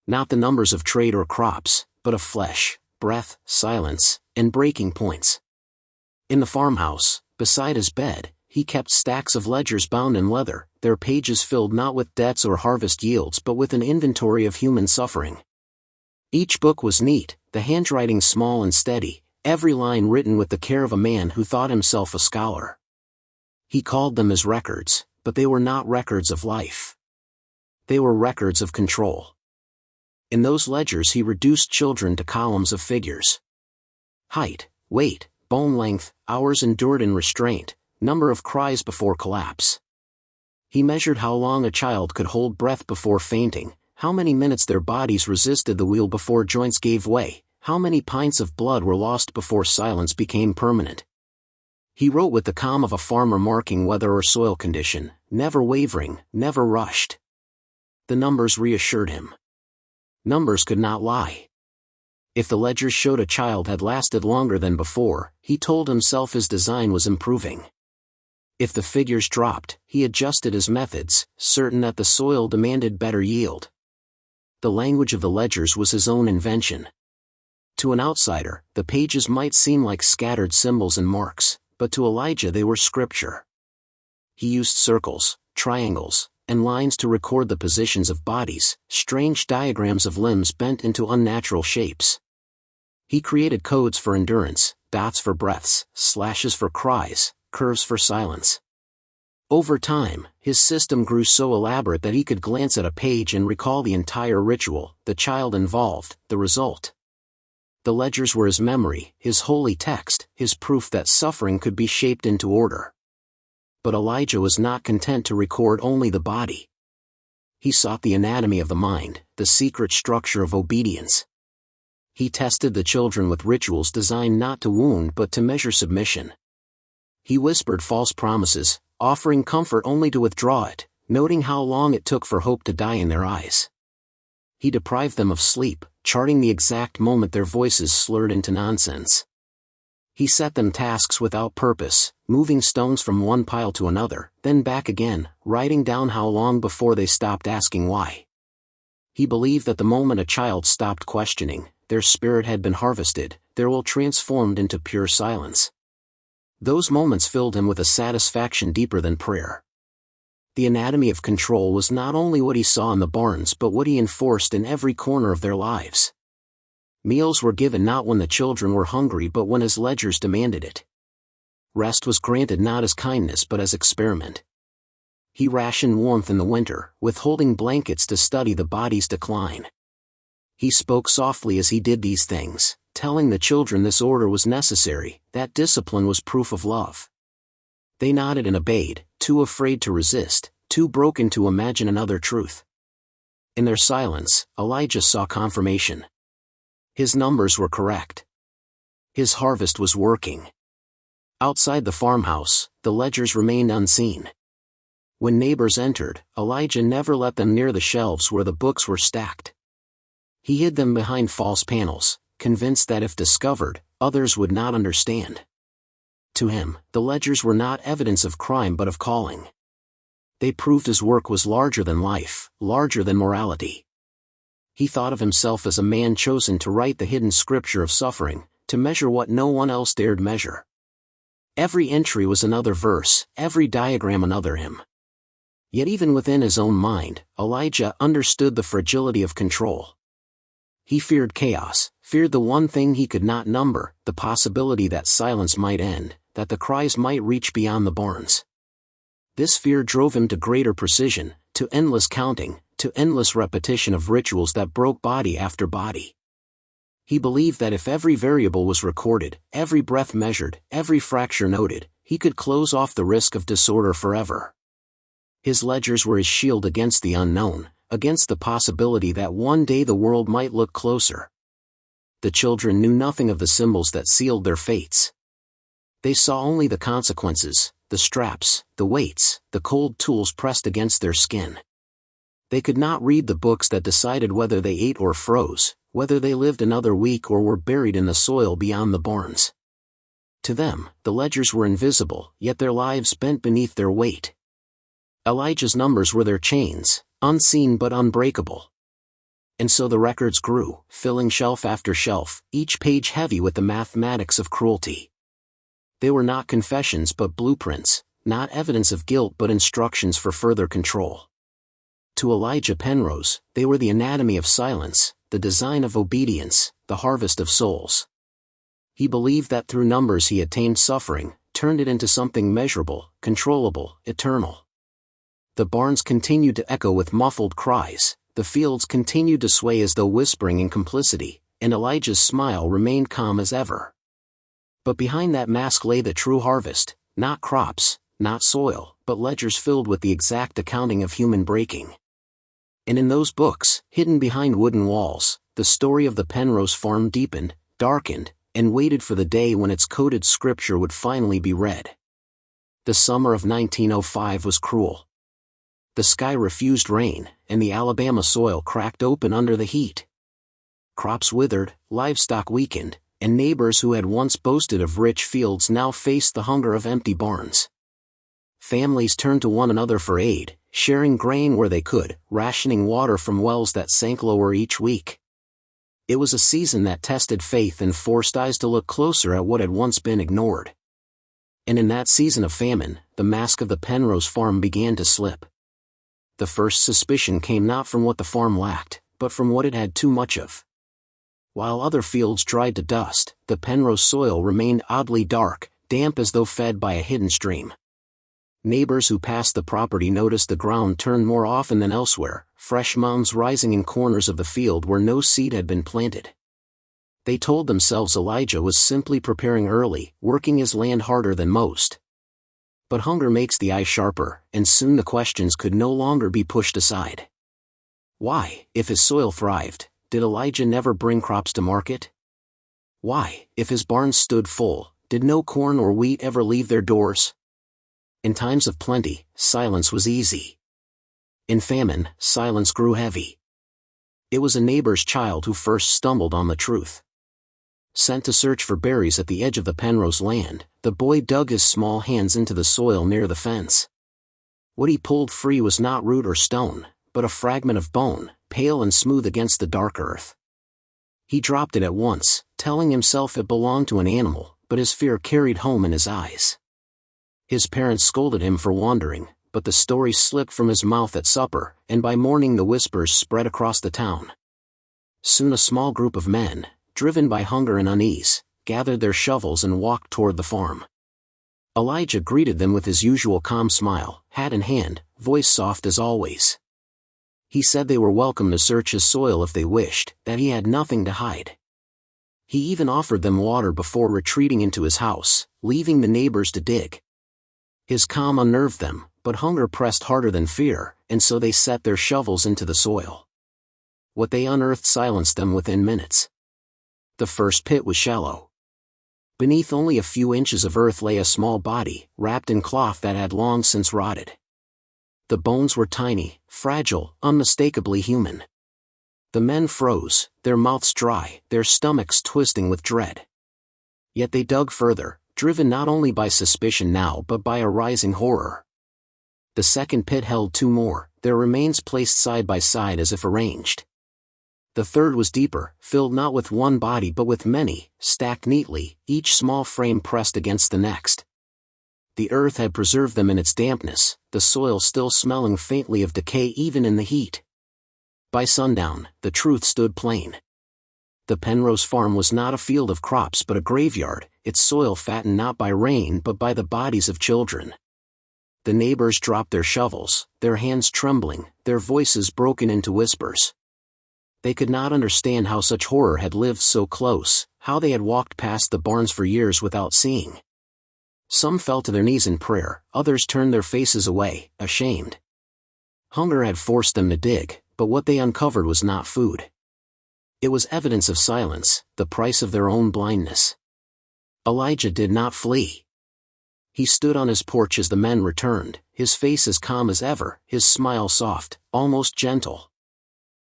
Not the numbers of trade or crops, but of flesh, breath, silence, and breaking points. In the farmhouse, beside his bed, he kept stacks of ledgers bound in leather, their pages filled not with debts or harvest yields but with an inventory of human suffering. Each book was neat, the handwriting small and steady, every line written with the care of a man who thought himself a scholar. He called them his records, but they were not records of life. They were records of control. In those ledgers he reduced children to columns of figures. Height, weight, bone length, hours endured in restraint, number of cries before collapse. He measured how long a child could hold breath before fainting, how many minutes their bodies resisted the wheel before joints gave way, how many pints of blood were lost before silence became permanent. He wrote with the calm of a farmer marking weather or soil condition, never wavering, never rushed. The numbers reassured him. Numbers could not lie. If the ledgers showed a child had lasted longer than before, he told himself his design was improving. If the figures dropped, he adjusted his methods, certain that the soil demanded better yield. The language of the ledgers was his own invention. To an outsider, the pages might seem like scattered symbols and marks, but to Elijah they were scripture. He used circles, triangles, and lines to record the positions of bodies, strange diagrams of limbs bent into unnatural shapes. He created codes for endurance, dots for breaths, slashes for cries, curves for silence. Over time, his system grew so elaborate that he could glance at a page and recall the entire ritual, the child involved, the result. The ledgers were his memory, his holy text, his proof that suffering could be shaped into order. But Elijah was not content to record only the body. He sought the anatomy of the mind, the secret structure of obedience. He tested the children with rituals designed not to wound but to measure submission. He whispered false promises, offering comfort only to withdraw it, noting how long it took for hope to die in their eyes. He deprived them of sleep, charting the exact moment their voices slurred into nonsense. He set them tasks without purpose, moving stones from one pile to another, then back again, writing down how long before they stopped asking why. He believed that the moment a child stopped questioning, their spirit had been harvested, their will transformed into pure silence. Those moments filled him with a satisfaction deeper than prayer. The anatomy of control was not only what he saw in the barns but what he enforced in every corner of their lives. Meals were given not when the children were hungry but when his ledgers demanded it. Rest was granted not as kindness but as experiment. He rationed warmth in the winter, withholding blankets to study the body's decline. He spoke softly as he did these things, telling the children this order was necessary, that discipline was proof of love. They nodded and obeyed, too afraid to resist, too broken to imagine another truth. In their silence, Elijah saw confirmation. His numbers were correct. His harvest was working. Outside the farmhouse, the ledgers remained unseen. When neighbors entered, Elijah never let them near the shelves where the books were stacked. He hid them behind false panels, convinced that if discovered, others would not understand. To him, the ledgers were not evidence of crime but of calling. They proved his work was larger than life, larger than morality. He thought of himself as a man chosen to write the hidden scripture of suffering, to measure what no one else dared measure. Every entry was another verse, every diagram another hymn. Yet even within his own mind, Elijah understood the fragility of control. He feared chaos, feared the one thing he could not number, the possibility that silence might end, that the cries might reach beyond the barns. This fear drove him to greater precision, to endless counting, to endless repetition of rituals that broke body after body. He believed that if every variable was recorded, every breath measured, every fracture noted, he could close off the risk of disorder forever. His ledgers were his shield against the unknown, against the possibility that one day the world might look closer. The children knew nothing of the symbols that sealed their fates. They saw only the consequences, the straps, the weights, the cold tools pressed against their skin. They could not read the books that decided whether they ate or froze, whether they lived another week or were buried in the soil beyond the barns. To them, the ledgers were invisible, yet their lives bent beneath their weight. Elijah's numbers were their chains, unseen but unbreakable. And so the records grew, filling shelf after shelf, each page heavy with the mathematics of cruelty. They were not confessions but blueprints, not evidence of guilt but instructions for further control. To Elijah Penrose, they were the anatomy of silence, the design of obedience, the harvest of souls. He believed that through numbers he had tamed suffering, turned it into something measurable, controllable, eternal. The barns continued to echo with muffled cries, the fields continued to sway as though whispering in complicity, and Elijah's smile remained calm as ever. But behind that mask lay the true harvest, not crops, not soil, but ledgers filled with the exact accounting of human breaking. And in those books, hidden behind wooden walls, the story of the Penrose farm deepened, darkened, and waited for the day when its coded scripture would finally be read. The summer of 1905 was cruel. The sky refused rain, and the Alabama soil cracked open under the heat. Crops withered, livestock weakened, and neighbors who had once boasted of rich fields now faced the hunger of empty barns. Families turned to one another for aid, sharing grain where they could, rationing water from wells that sank lower each week. It was a season that tested faith and forced eyes to look closer at what had once been ignored. And in that season of famine, the mask of the Penrose farm began to slip. The first suspicion came not from what the farm lacked, but from what it had too much of. While other fields dried to dust, the Penrose soil remained oddly dark, damp as though fed by a hidden stream. Neighbors who passed the property noticed the ground turned more often than elsewhere, fresh mounds rising in corners of the field where no seed had been planted. They told themselves Elijah was simply preparing early, working his land harder than most. But hunger makes the eye sharper, and soon the questions could no longer be pushed aside. Why, if his soil thrived, did Elijah never bring crops to market? Why, if his barns stood full, did no corn or wheat ever leave their doors? In times of plenty, silence was easy. In famine, silence grew heavy. It was a neighbor's child who first stumbled on the truth. Sent to search for berries at the edge of the Penrose land, the boy dug his small hands into the soil near the fence. What he pulled free was not root or stone, but a fragment of bone, pale and smooth against the dark earth. He dropped it at once, telling himself it belonged to an animal, but his fear carried home in his eyes. His parents scolded him for wandering, but the story slipped from his mouth at supper, and by morning the whispers spread across the town. Soon a small group of men, driven by hunger and unease, gathered their shovels and walked toward the farm. Elijah greeted them with his usual calm smile, hat in hand, voice soft as always. He said they were welcome to search his soil if they wished, that he had nothing to hide. He even offered them water before retreating into his house, leaving the neighbors to dig. His calm unnerved them, but hunger pressed harder than fear, and so they set their shovels into the soil. What they unearthed silenced them within minutes. The first pit was shallow. Beneath only a few inches of earth lay a small body, wrapped in cloth that had long since rotted. The bones were tiny, fragile, unmistakably human. The men froze, their mouths dry, their stomachs twisting with dread. Yet they dug further, driven not only by suspicion now but by a rising horror. The second pit held two more, their remains placed side by side as if arranged. The third was deeper, filled not with one body but with many, stacked neatly, each small frame pressed against the next. The earth had preserved them in its dampness, the soil still smelling faintly of decay even in the heat. By sundown, the truth stood plain. The Penrose farm was not a field of crops but a graveyard, its soil fattened not by rain but by the bodies of children. The neighbors dropped their shovels, their hands trembling, their voices broken into whispers. They could not understand how such horror had lived so close, how they had walked past the barns for years without seeing. Some fell to their knees in prayer, others turned their faces away, ashamed. Hunger had forced them to dig, but what they uncovered was not food. It was evidence of silence, the price of their own blindness. Elijah did not flee. He stood on his porch as the men returned, his face as calm as ever, his smile soft, almost gentle.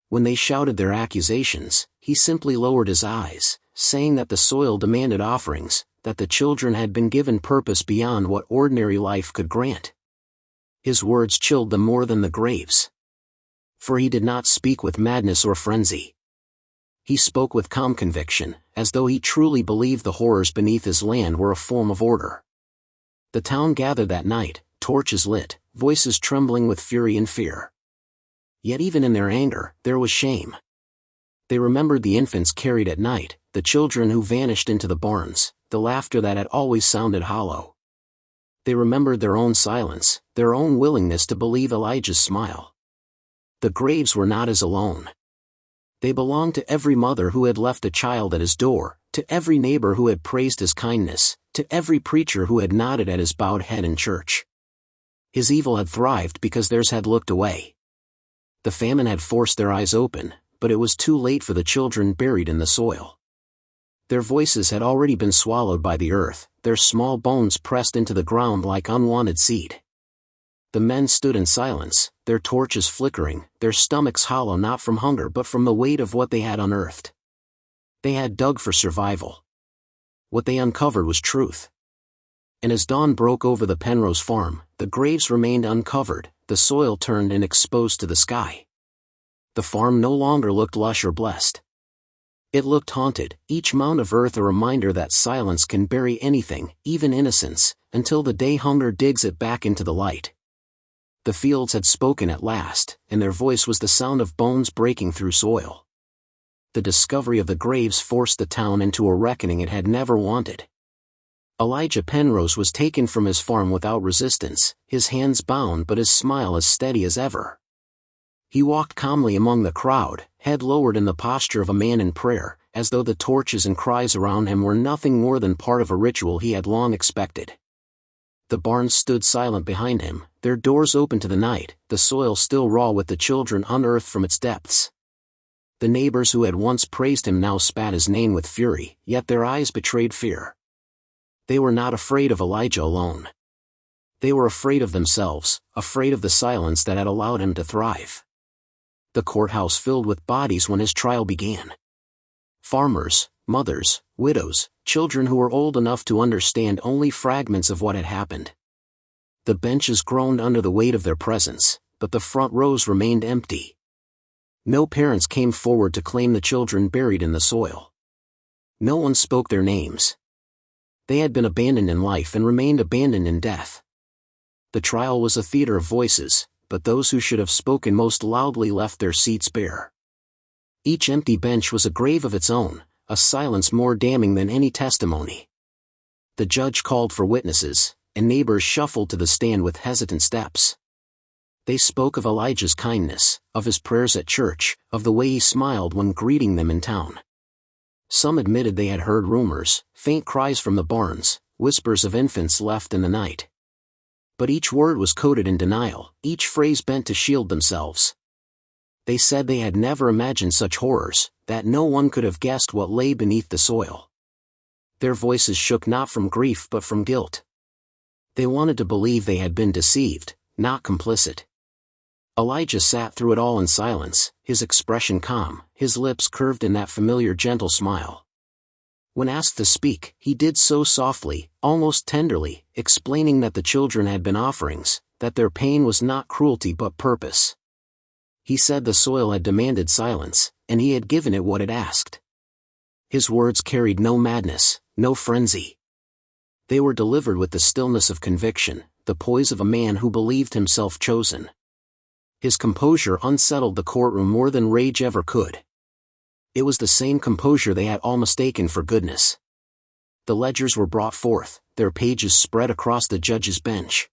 When they shouted their accusations, he simply lowered his eyes, saying that the soil demanded offerings, that the children had been given purpose beyond what ordinary life could grant. His words chilled them more than the graves. For he did not speak with madness or frenzy. He spoke with calm conviction, as though he truly believed the horrors beneath his land were a form of order. The town gathered that night, torches lit, voices trembling with fury and fear. Yet even in their anger, there was shame. They remembered the infants carried at night, the children who vanished into the barns, the laughter that had always sounded hollow. They remembered their own silence, their own willingness to believe Elijah's smile. The graves were not his alone. They belonged to every mother who had left a child at his door, to every neighbor who had praised his kindness, to every preacher who had nodded at his bowed head in church. His evil had thrived because theirs had looked away. The famine had forced their eyes open, but it was too late for the children buried in the soil. Their voices had already been swallowed by the earth, their small bones pressed into the ground like unwanted seed. The men stood in silence, their torches flickering, their stomachs hollow not from hunger but from the weight of what they had unearthed. They had dug for survival. What they uncovered was truth. And as dawn broke over the Penrose farm, the graves remained uncovered, the soil turned and exposed to the sky. The farm no longer looked lush or blessed. It looked haunted, each mound of earth a reminder that silence can bury anything, even innocence, until the day hunger digs it back into the light. The fields had spoken at last, and their voice was the sound of bones breaking through soil. The discovery of the graves forced the town into a reckoning it had never wanted. Elijah Penrose was taken from his farm without resistance, his hands bound but his smile as steady as ever. He walked calmly among the crowd, head lowered in the posture of a man in prayer, as though the torches and cries around him were nothing more than part of a ritual he had long expected. The barns stood silent behind him, their doors open to the night, the soil still raw with the children unearthed from its depths. The neighbors who had once praised him now spat his name with fury, yet their eyes betrayed fear. They were not afraid of Elijah alone. They were afraid of themselves, afraid of the silence that had allowed him to thrive. The courthouse filled with bodies when his trial began. Farmers, mothers, widows, children who were old enough to understand only fragments of what had happened. The benches groaned under the weight of their presence, but the front rows remained empty. No parents came forward to claim the children buried in the soil. No one spoke their names. They had been abandoned in life and remained abandoned in death. The trial was a theater of voices, but those who should have spoken most loudly left their seats bare. Each empty bench was a grave of its own, a silence more damning than any testimony. The judge called for witnesses, and neighbors shuffled to the stand with hesitant steps. They spoke of Elijah's kindness, of his prayers at church, of the way he smiled when greeting them in town. Some admitted they had heard rumors, faint cries from the barns, whispers of infants left in the night. But each word was coded in denial, each phrase bent to shield themselves. They said they had never imagined such horrors, that no one could have guessed what lay beneath the soil. Their voices shook not from grief but from guilt. They wanted to believe they had been deceived, not complicit. Elijah sat through it all in silence, his expression calm, his lips curved in that familiar gentle smile. When asked to speak, he did so softly, almost tenderly, explaining that the children had been offerings, that their pain was not cruelty but purpose. He said the soil had demanded silence, and he had given it what it asked. His words carried no madness, no frenzy. They were delivered with the stillness of conviction, the poise of a man who believed himself chosen. His composure unsettled the courtroom more than rage ever could. It was the same composure they had all mistaken for goodness. The ledgers were brought forth, their pages spread across the judge's bench.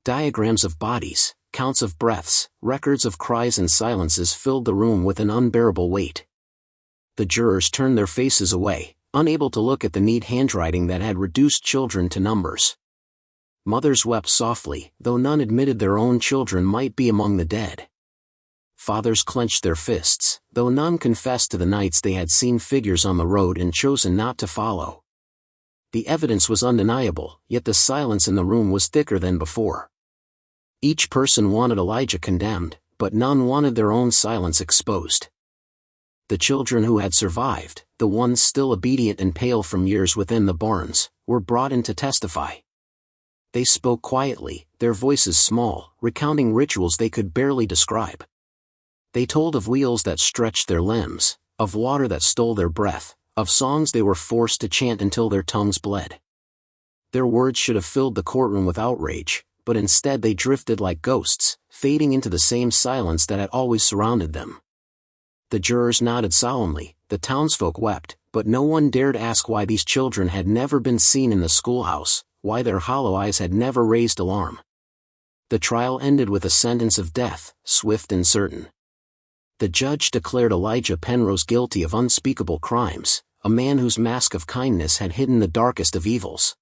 Diagrams of bodies, counts of breaths, records of cries and silences filled the room with an unbearable weight. The jurors turned their faces away, unable to look at the neat handwriting that had reduced children to numbers. Mothers wept softly, though none admitted their own children might be among the dead. Fathers clenched their fists, though none confessed to the nights they had seen figures on the road and chosen not to follow. The evidence was undeniable, yet the silence in the room was thicker than before. Each person wanted Elijah condemned, but none wanted their own silence exposed. The children who had survived, the ones still obedient and pale from years within the barns, were brought in to testify. They spoke quietly, their voices small, recounting rituals they could barely describe. They told of wheels that stretched their limbs, of water that stole their breath, of songs they were forced to chant until their tongues bled. Their words should have filled the courtroom with outrage, but instead they drifted like ghosts, fading into the same silence that had always surrounded them. The jurors nodded solemnly, the townsfolk wept, but no one dared ask why these children had never been seen in the schoolhouse, why their hollow eyes had never raised alarm. The trial ended with a sentence of death, swift and certain. The judge declared Elijah Penrose guilty of unspeakable crimes, a man whose mask of kindness had hidden the darkest of evils.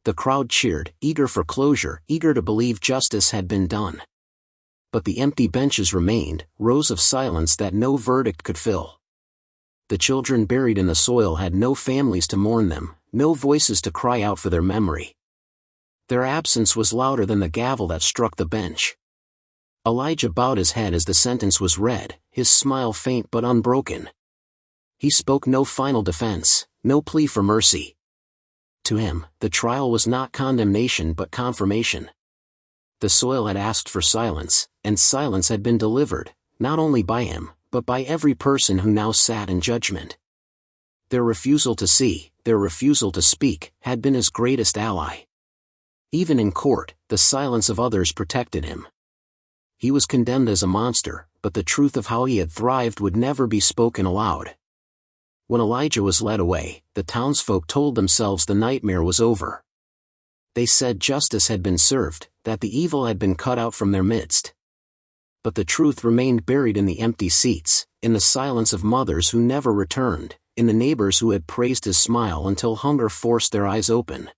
The crowd cheered, eager for closure, eager to believe justice had been done. But the empty benches remained, rows of silence that no verdict could fill. The children buried in the soil had no families to mourn them, no voices to cry out for their memory. Their absence was louder than the gavel that struck the bench. Elijah bowed his head as the sentence was read, his smile faint but unbroken. He spoke no final defense, no plea for mercy. To him, the trial was not condemnation but confirmation. The soil had asked for silence, and silence had been delivered, not only by him, but by every person who now sat in judgment. Their refusal to see, their refusal to speak, had been his greatest ally. Even in court, the silence of others protected him. He was condemned as a monster, but the truth of how he had thrived would never be spoken aloud. When Elijah was led away, the townsfolk told themselves the nightmare was over. They said justice had been served, that the evil had been cut out from their midst. But the truth remained buried in the empty seats, in the silence of mothers who never returned, in the neighbors who had praised his smile until hunger forced their eyes open.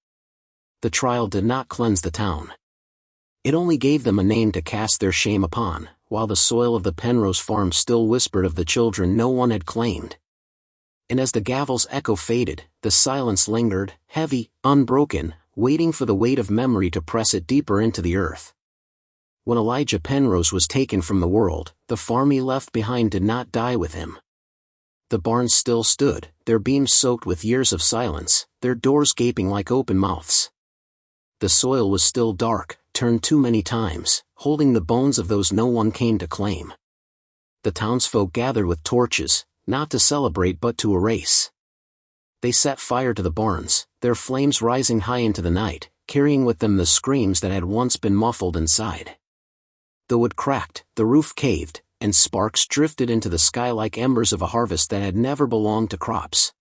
The trial did not cleanse the town. It only gave them a name to cast their shame upon, while the soil of the Penrose farm still whispered of the children no one had claimed. And as the gavel's echo faded, the silence lingered, heavy, unbroken, waiting for the weight of memory to press it deeper into the earth. When Elijah Penrose was taken from the world, the farm he left behind did not die with him. The barns still stood, their beams soaked with years of silence, their doors gaping like open mouths. The soil was still dark, turned too many times, holding the bones of those no one came to claim. The townsfolk gathered with torches, not to celebrate but to erase. They set fire to the barns, their flames rising high into the night, carrying with them the screams that had once been muffled inside. The wood cracked, the roof caved, and sparks drifted into the sky like embers of a harvest that had never belonged to crops.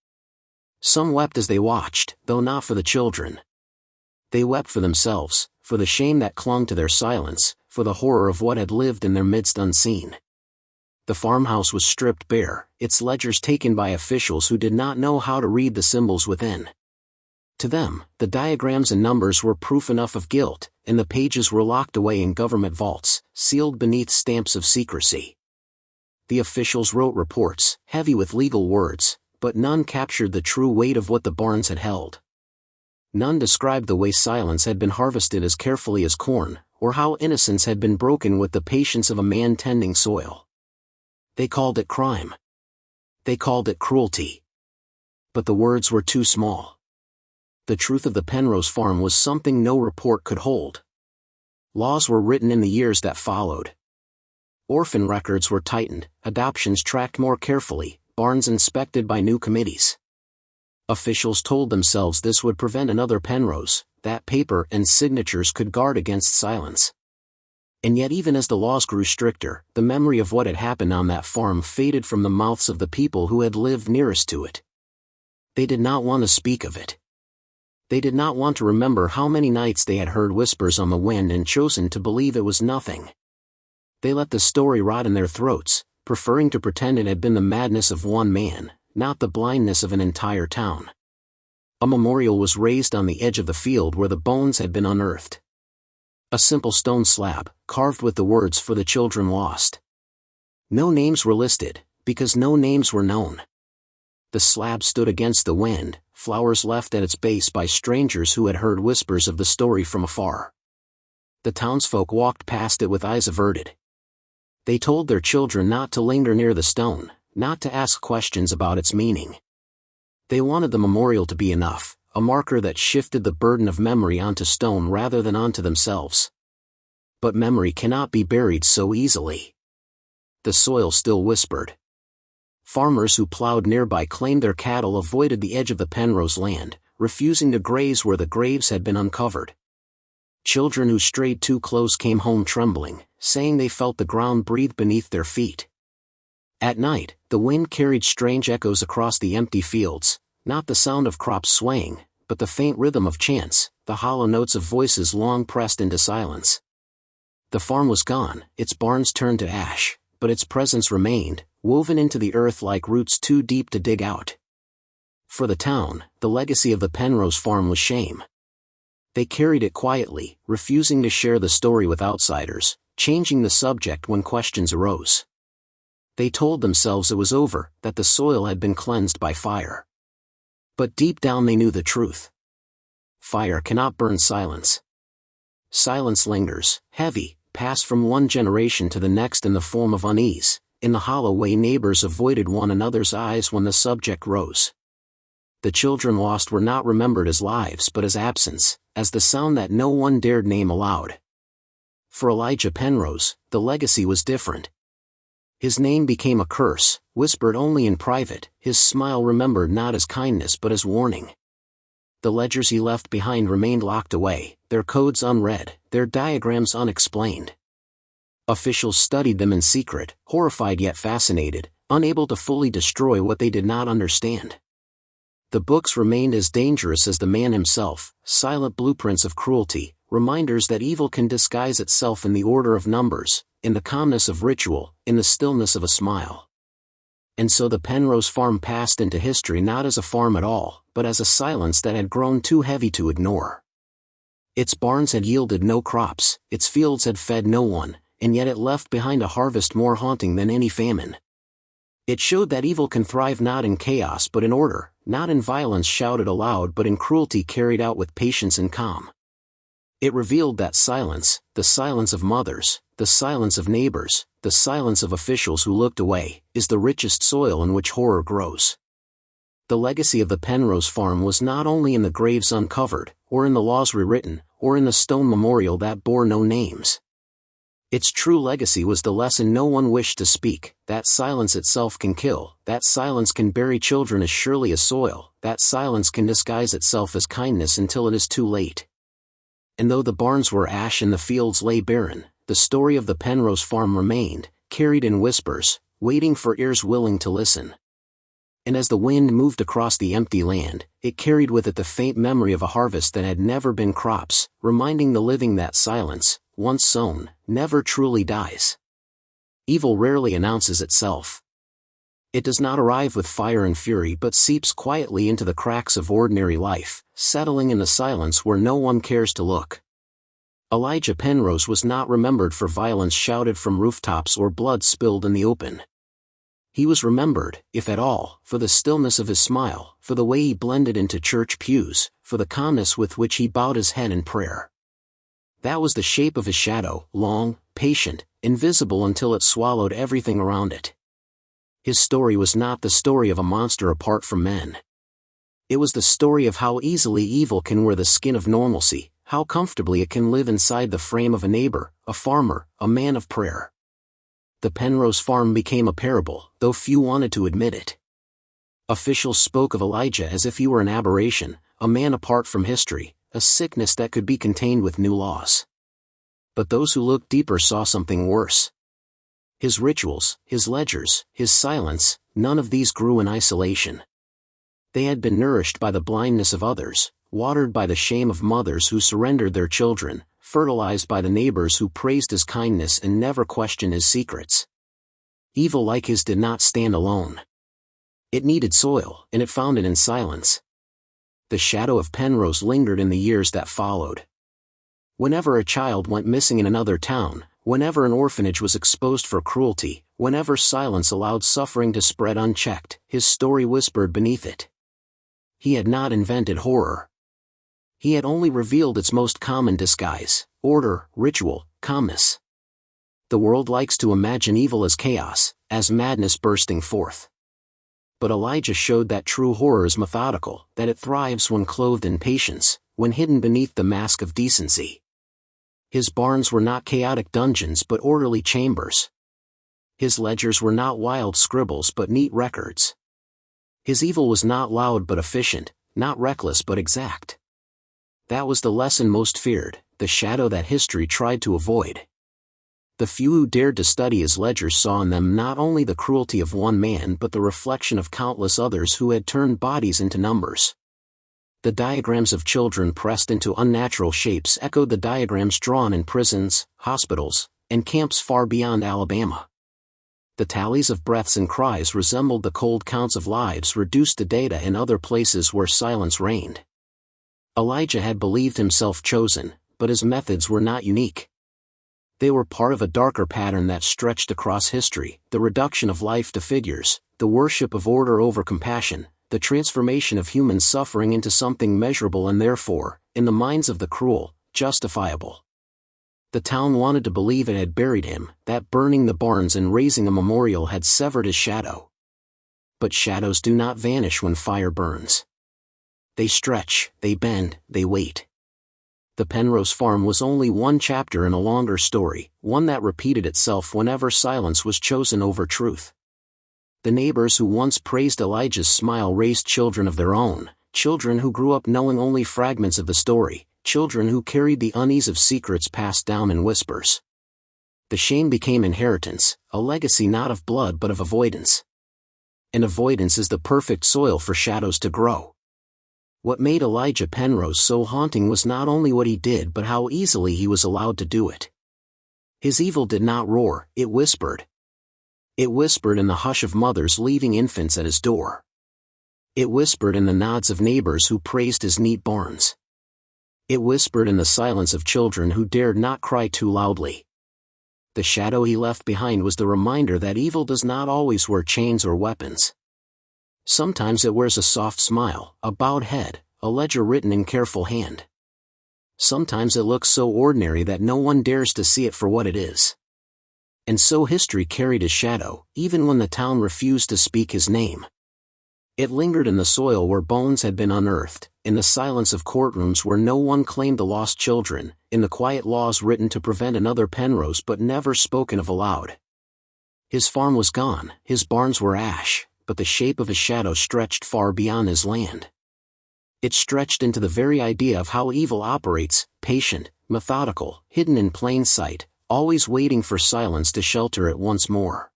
Some wept as they watched, though not for the children. They wept for themselves, for the shame that clung to their silence, for the horror of what had lived in their midst unseen. The farmhouse was stripped bare, its ledgers taken by officials who did not know how to read the symbols within. To them, the diagrams and numbers were proof enough of guilt, and the pages were locked away in government vaults, sealed beneath stamps of secrecy. The officials wrote reports, heavy with legal words, but none captured the true weight of what the barns had held. None described the way silence had been harvested as carefully as corn, or how innocence had been broken with the patience of a man tending soil. They called it crime. They called it cruelty. But the words were too small. The truth of the Penrose farm was something no report could hold. Laws were written in the years that followed. Orphan records were tightened, adoptions tracked more carefully, barns inspected by new committees. Officials told themselves this would prevent another Penrose, that paper and signatures could guard against silence. And yet even as the laws grew stricter, the memory of what had happened on that farm faded from the mouths of the people who had lived nearest to it. They did not want to speak of it. They did not want to remember how many nights they had heard whispers on the wind and chosen to believe it was nothing. They let the story rot in their throats, preferring to pretend it had been the madness of one man, not the blindness of an entire town. A memorial was raised on the edge of the field where the bones had been unearthed. A simple stone slab, carved with the words "for the children lost." No names were listed, because no names were known. The slab stood against the wind, flowers left at its base by strangers who had heard whispers of the story from afar. The townsfolk walked past it with eyes averted. They told their children not to linger near the stone, not to ask questions about its meaning. They wanted the memorial to be enough, a marker that shifted the burden of memory onto stone rather than onto themselves. But memory cannot be buried so easily. The soil still whispered. Farmers who plowed nearby claimed their cattle avoided the edge of the Penrose land, refusing to graze where the graves had been uncovered. Children who strayed too close came home trembling, saying they felt the ground breathe beneath their feet. At night, the wind carried strange echoes across the empty fields, not the sound of crops swaying, but the faint rhythm of chants, the hollow notes of voices long pressed into silence. The farm was gone, its barns turned to ash, but its presence remained, woven into the earth like roots too deep to dig out. For the town, the legacy of the Penrose farm was shame. They carried it quietly, refusing to share the story with outsiders, changing the subject when questions arose. They told themselves it was over, that the soil had been cleansed by fire. But deep down they knew the truth. Fire cannot burn silence. Silence lingers, heavy, passed from one generation to the next in the form of unease, in the hollow way neighbors avoided one another's eyes when the subject rose. The children lost were not remembered as lives but as absence, as the sound that no one dared name aloud. For Elijah Penrose, the legacy was different. His name became a curse, whispered only in private, his smile remembered not as kindness but as warning. The ledgers he left behind remained locked away, their codes unread, their diagrams unexplained. Officials studied them in secret, horrified yet fascinated, unable to fully destroy what they did not understand. The books remained as dangerous as the man himself, silent blueprints of cruelty, reminders that evil can disguise itself in the order of numbers, in the calmness of ritual, in the stillness of a smile. And so the Penrose farm passed into history not as a farm at all, but as a silence that had grown too heavy to ignore. Its barns had yielded no crops, its fields had fed no one, and yet it left behind a harvest more haunting than any famine. It showed that evil can thrive not in chaos but in order, not in violence shouted aloud but in cruelty carried out with patience and calm. It revealed that silence, the silence of mothers, the silence of neighbors, the silence of officials who looked away, is the richest soil in which horror grows. The legacy of the Penrose farm was not only in the graves uncovered, or in the laws rewritten, or in the stone memorial that bore no names. Its true legacy was the lesson no one wished to speak, that silence itself can kill, that silence can bury children as surely as soil, that silence can disguise itself as kindness until it is too late. And though the barns were ash and the fields lay barren, the story of the Penrose farm remained, carried in whispers, waiting for ears willing to listen. And as the wind moved across the empty land, it carried with it the faint memory of a harvest that had never been crops, reminding the living that silence, once sown, never truly dies. Evil rarely announces itself. It does not arrive with fire and fury but seeps quietly into the cracks of ordinary life, settling in the silence where no one cares to look. Elijah Penrose was not remembered for violence shouted from rooftops or blood spilled in the open. He was remembered, if at all, for the stillness of his smile, for the way he blended into church pews, for the calmness with which he bowed his head in prayer. That was the shape of his shadow, long, patient, invisible until it swallowed everything around it. His story was not the story of a monster apart from men. It was the story of how easily evil can wear the skin of normalcy, how comfortably it can live inside the frame of a neighbor, a farmer, a man of prayer. The Penrose farm became a parable, though few wanted to admit it. Officials spoke of Elijah as if he were an aberration, a man apart from history, a sickness that could be contained with new laws. But those who looked deeper saw something worse. His rituals, his ledgers, his silence, none of these grew in isolation. They had been nourished by the blindness of others, watered by the shame of mothers who surrendered their children, fertilized by the neighbors who praised his kindness and never questioned his secrets. Evil like his did not stand alone. It needed soil, and it found it in silence. The shadow of Penrose lingered in the years that followed. Whenever a child went missing in another town, whenever an orphanage was exposed for cruelty, whenever silence allowed suffering to spread unchecked, his story whispered beneath it. He had not invented horror. He had only revealed its most common disguise: order, ritual, calmness. The world likes to imagine evil as chaos, as madness bursting forth. But Elijah showed that true horror is methodical, that it thrives when clothed in patience, when hidden beneath the mask of decency. His barns were not chaotic dungeons but orderly chambers. His ledgers were not wild scribbles but neat records. His evil was not loud but efficient, not reckless but exact. That was the lesson most feared, the shadow that history tried to avoid. The few who dared to study his ledgers saw in them not only the cruelty of one man but the reflection of countless others who had turned bodies into numbers. The diagrams of children pressed into unnatural shapes echoed the diagrams drawn in prisons, hospitals, and camps far beyond Alabama. The tallies of breaths and cries resembled the cold counts of lives reduced to data in other places where silence reigned. Elijah had believed himself chosen, but his methods were not unique. They were part of a darker pattern that stretched across history, the reduction of life to figures, the worship of order over compassion, the transformation of human suffering into something measurable and therefore, in the minds of the cruel, justifiable. The town wanted to believe it had buried him, that burning the barns and raising a memorial had severed his shadow. But shadows do not vanish when fire burns. They stretch, they bend, they wait. The Penrose farm was only one chapter in a longer story, one that repeated itself whenever silence was chosen over truth. The neighbors who once praised Elijah's smile raised children of their own, children who grew up knowing only fragments of the story, children who carried the unease of secrets passed down in whispers. The shame became inheritance, a legacy not of blood but of avoidance. And avoidance is the perfect soil for shadows to grow. What made Elijah Penrose so haunting was not only what he did but how easily he was allowed to do it. His evil did not roar, it whispered. It whispered in the hush of mothers leaving infants at his door. It whispered in the nods of neighbors who praised his neat barns. It whispered in the silence of children who dared not cry too loudly. The shadow he left behind was the reminder that evil does not always wear chains or weapons. Sometimes it wears a soft smile, a bowed head, a ledger written in careful hand. Sometimes it looks so ordinary that no one dares to see it for what it is. And so history carried his shadow, even when the town refused to speak his name. It lingered in the soil where bones had been unearthed, in the silence of courtrooms where no one claimed the lost children, in the quiet laws written to prevent another Penrose but never spoken of aloud. His farm was gone, his barns were ash, but the shape of his shadow stretched far beyond his land. It stretched into the very idea of how evil operates, patient, methodical, hidden in plain sight, always waiting for silence to shelter it once more.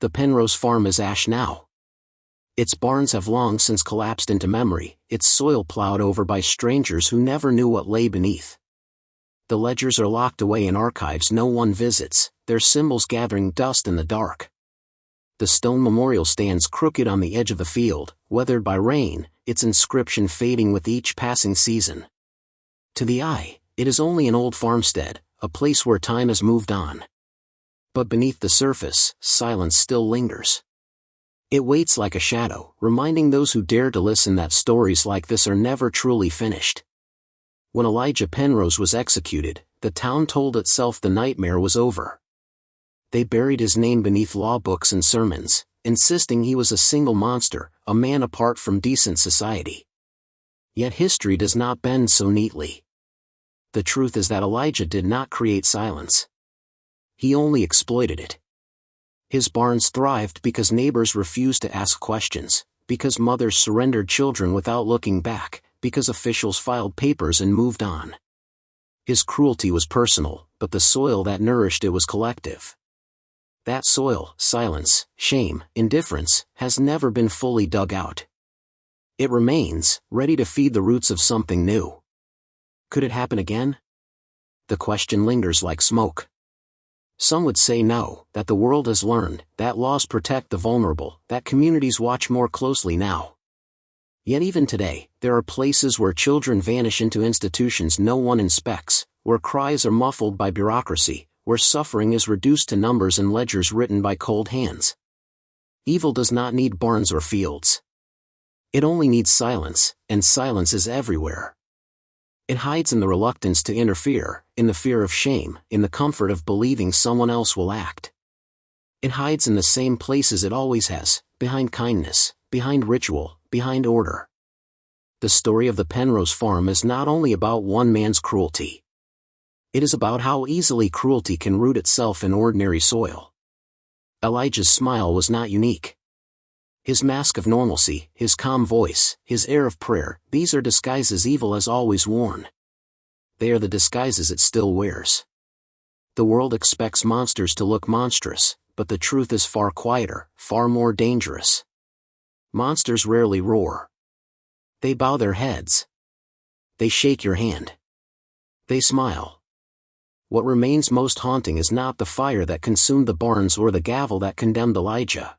The Penrose farm is ash now. Its barns have long since collapsed into memory, its soil plowed over by strangers who never knew what lay beneath. The ledgers are locked away in archives no one visits, their symbols gathering dust in the dark. The stone memorial stands crooked on the edge of the field, weathered by rain, its inscription fading with each passing season. To the eye, it is only an old farmstead, a place where time has moved on. But beneath the surface, silence still lingers. It waits like a shadow, reminding those who dare to listen that stories like this are never truly finished. When Elijah Penrose was executed, the town told itself the nightmare was over. They buried his name beneath law books and sermons, insisting he was a single monster, a man apart from decent society. Yet history does not bend so neatly. The truth is that Elijah did not create silence. He only exploited it. His barns thrived because neighbors refused to ask questions, because mothers surrendered children without looking back, because officials filed papers and moved on. His cruelty was personal, but the soil that nourished it was collective. That soil, silence, shame, indifference, has never been fully dug out. It remains, ready to feed the roots of something new. Could it happen again? The question lingers like smoke. Some would say no, that the world has learned, that laws protect the vulnerable, that communities watch more closely now. Yet even today, there are places where children vanish into institutions no one inspects, where cries are muffled by bureaucracy, where suffering is reduced to numbers and ledgers written by cold hands. Evil does not need barns or fields. It only needs silence, and silence is everywhere. It hides in the reluctance to interfere, in the fear of shame, in the comfort of believing someone else will act. It hides in the same places it always has, behind kindness, behind ritual, behind order. The story of the Penrose farm is not only about one man's cruelty. It is about how easily cruelty can root itself in ordinary soil. Elijah's smile was not unique. His mask of normalcy, his calm voice, his air of prayer, these are disguises evil has always worn. They are the disguises it still wears. The world expects monsters to look monstrous, but the truth is far quieter, far more dangerous. Monsters rarely roar. They bow their heads. They shake your hand. They smile. What remains most haunting is not the fire that consumed the barns or the gavel that condemned Elijah.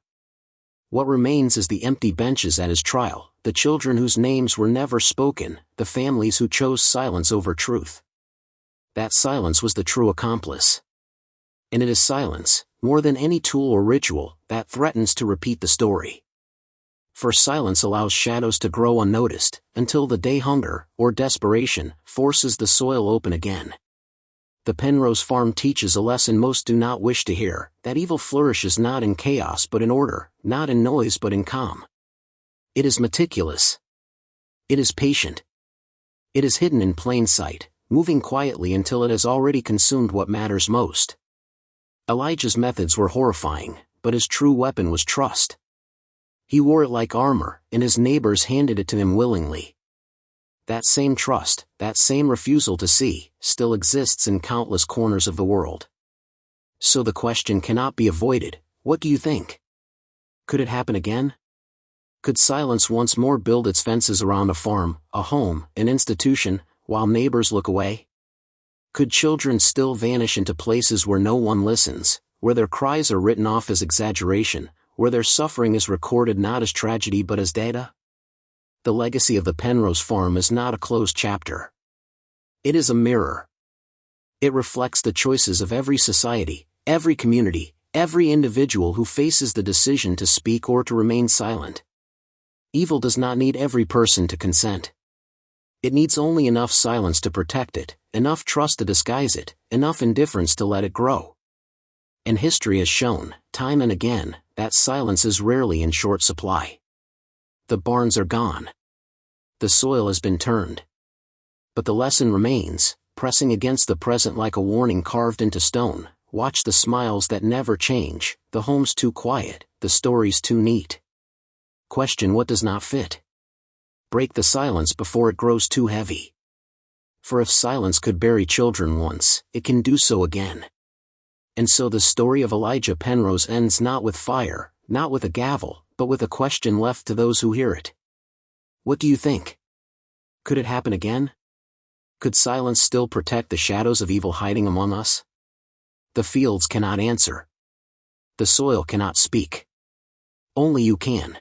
What remains is the empty benches at his trial, the children whose names were never spoken, the families who chose silence over truth. That silence was the true accomplice. And it is silence, more than any tool or ritual, that threatens to repeat the story. For silence allows shadows to grow unnoticed, until the day hunger, or desperation, forces the soil open again. The Penrose farm teaches a lesson most do not wish to hear, that evil flourishes not in chaos but in order, not in noise but in calm. It is meticulous. It is patient. It is hidden in plain sight, moving quietly until it has already consumed what matters most. Elijah's methods were horrifying, but his true weapon was trust. He wore it like armor, and his neighbors handed it to him willingly. That same trust, that same refusal to see, still exists in countless corners of the world. So the question cannot be avoided, what do you think? Could it happen again? Could silence once more build its fences around a farm, a home, an institution, while neighbors look away? Could children still vanish into places where no one listens, where their cries are written off as exaggeration, where their suffering is recorded not as tragedy but as data? The legacy of the Penrose farm is not a closed chapter. It is a mirror. It reflects the choices of every society, every community, every individual who faces the decision to speak or to remain silent. Evil does not need every person to consent. It needs only enough silence to protect it, enough trust to disguise it, enough indifference to let it grow. And history has shown, time and again, that silence is rarely in short supply. The barns are gone. The soil has been turned. But the lesson remains, pressing against the present like a warning carved into stone. Watch the smiles that never change, the homes too quiet, the stories too neat. Question what does not fit. Break the silence before it grows too heavy. For if silence could bury children once, it can do so again. And so the story of Elijah Penrose ends not with fire, not with a gavel, but with a question left to those who hear it. What do you think? Could it happen again? Could silence still protect the shadows of evil hiding among us? The fields cannot answer. The soil cannot speak. Only you can.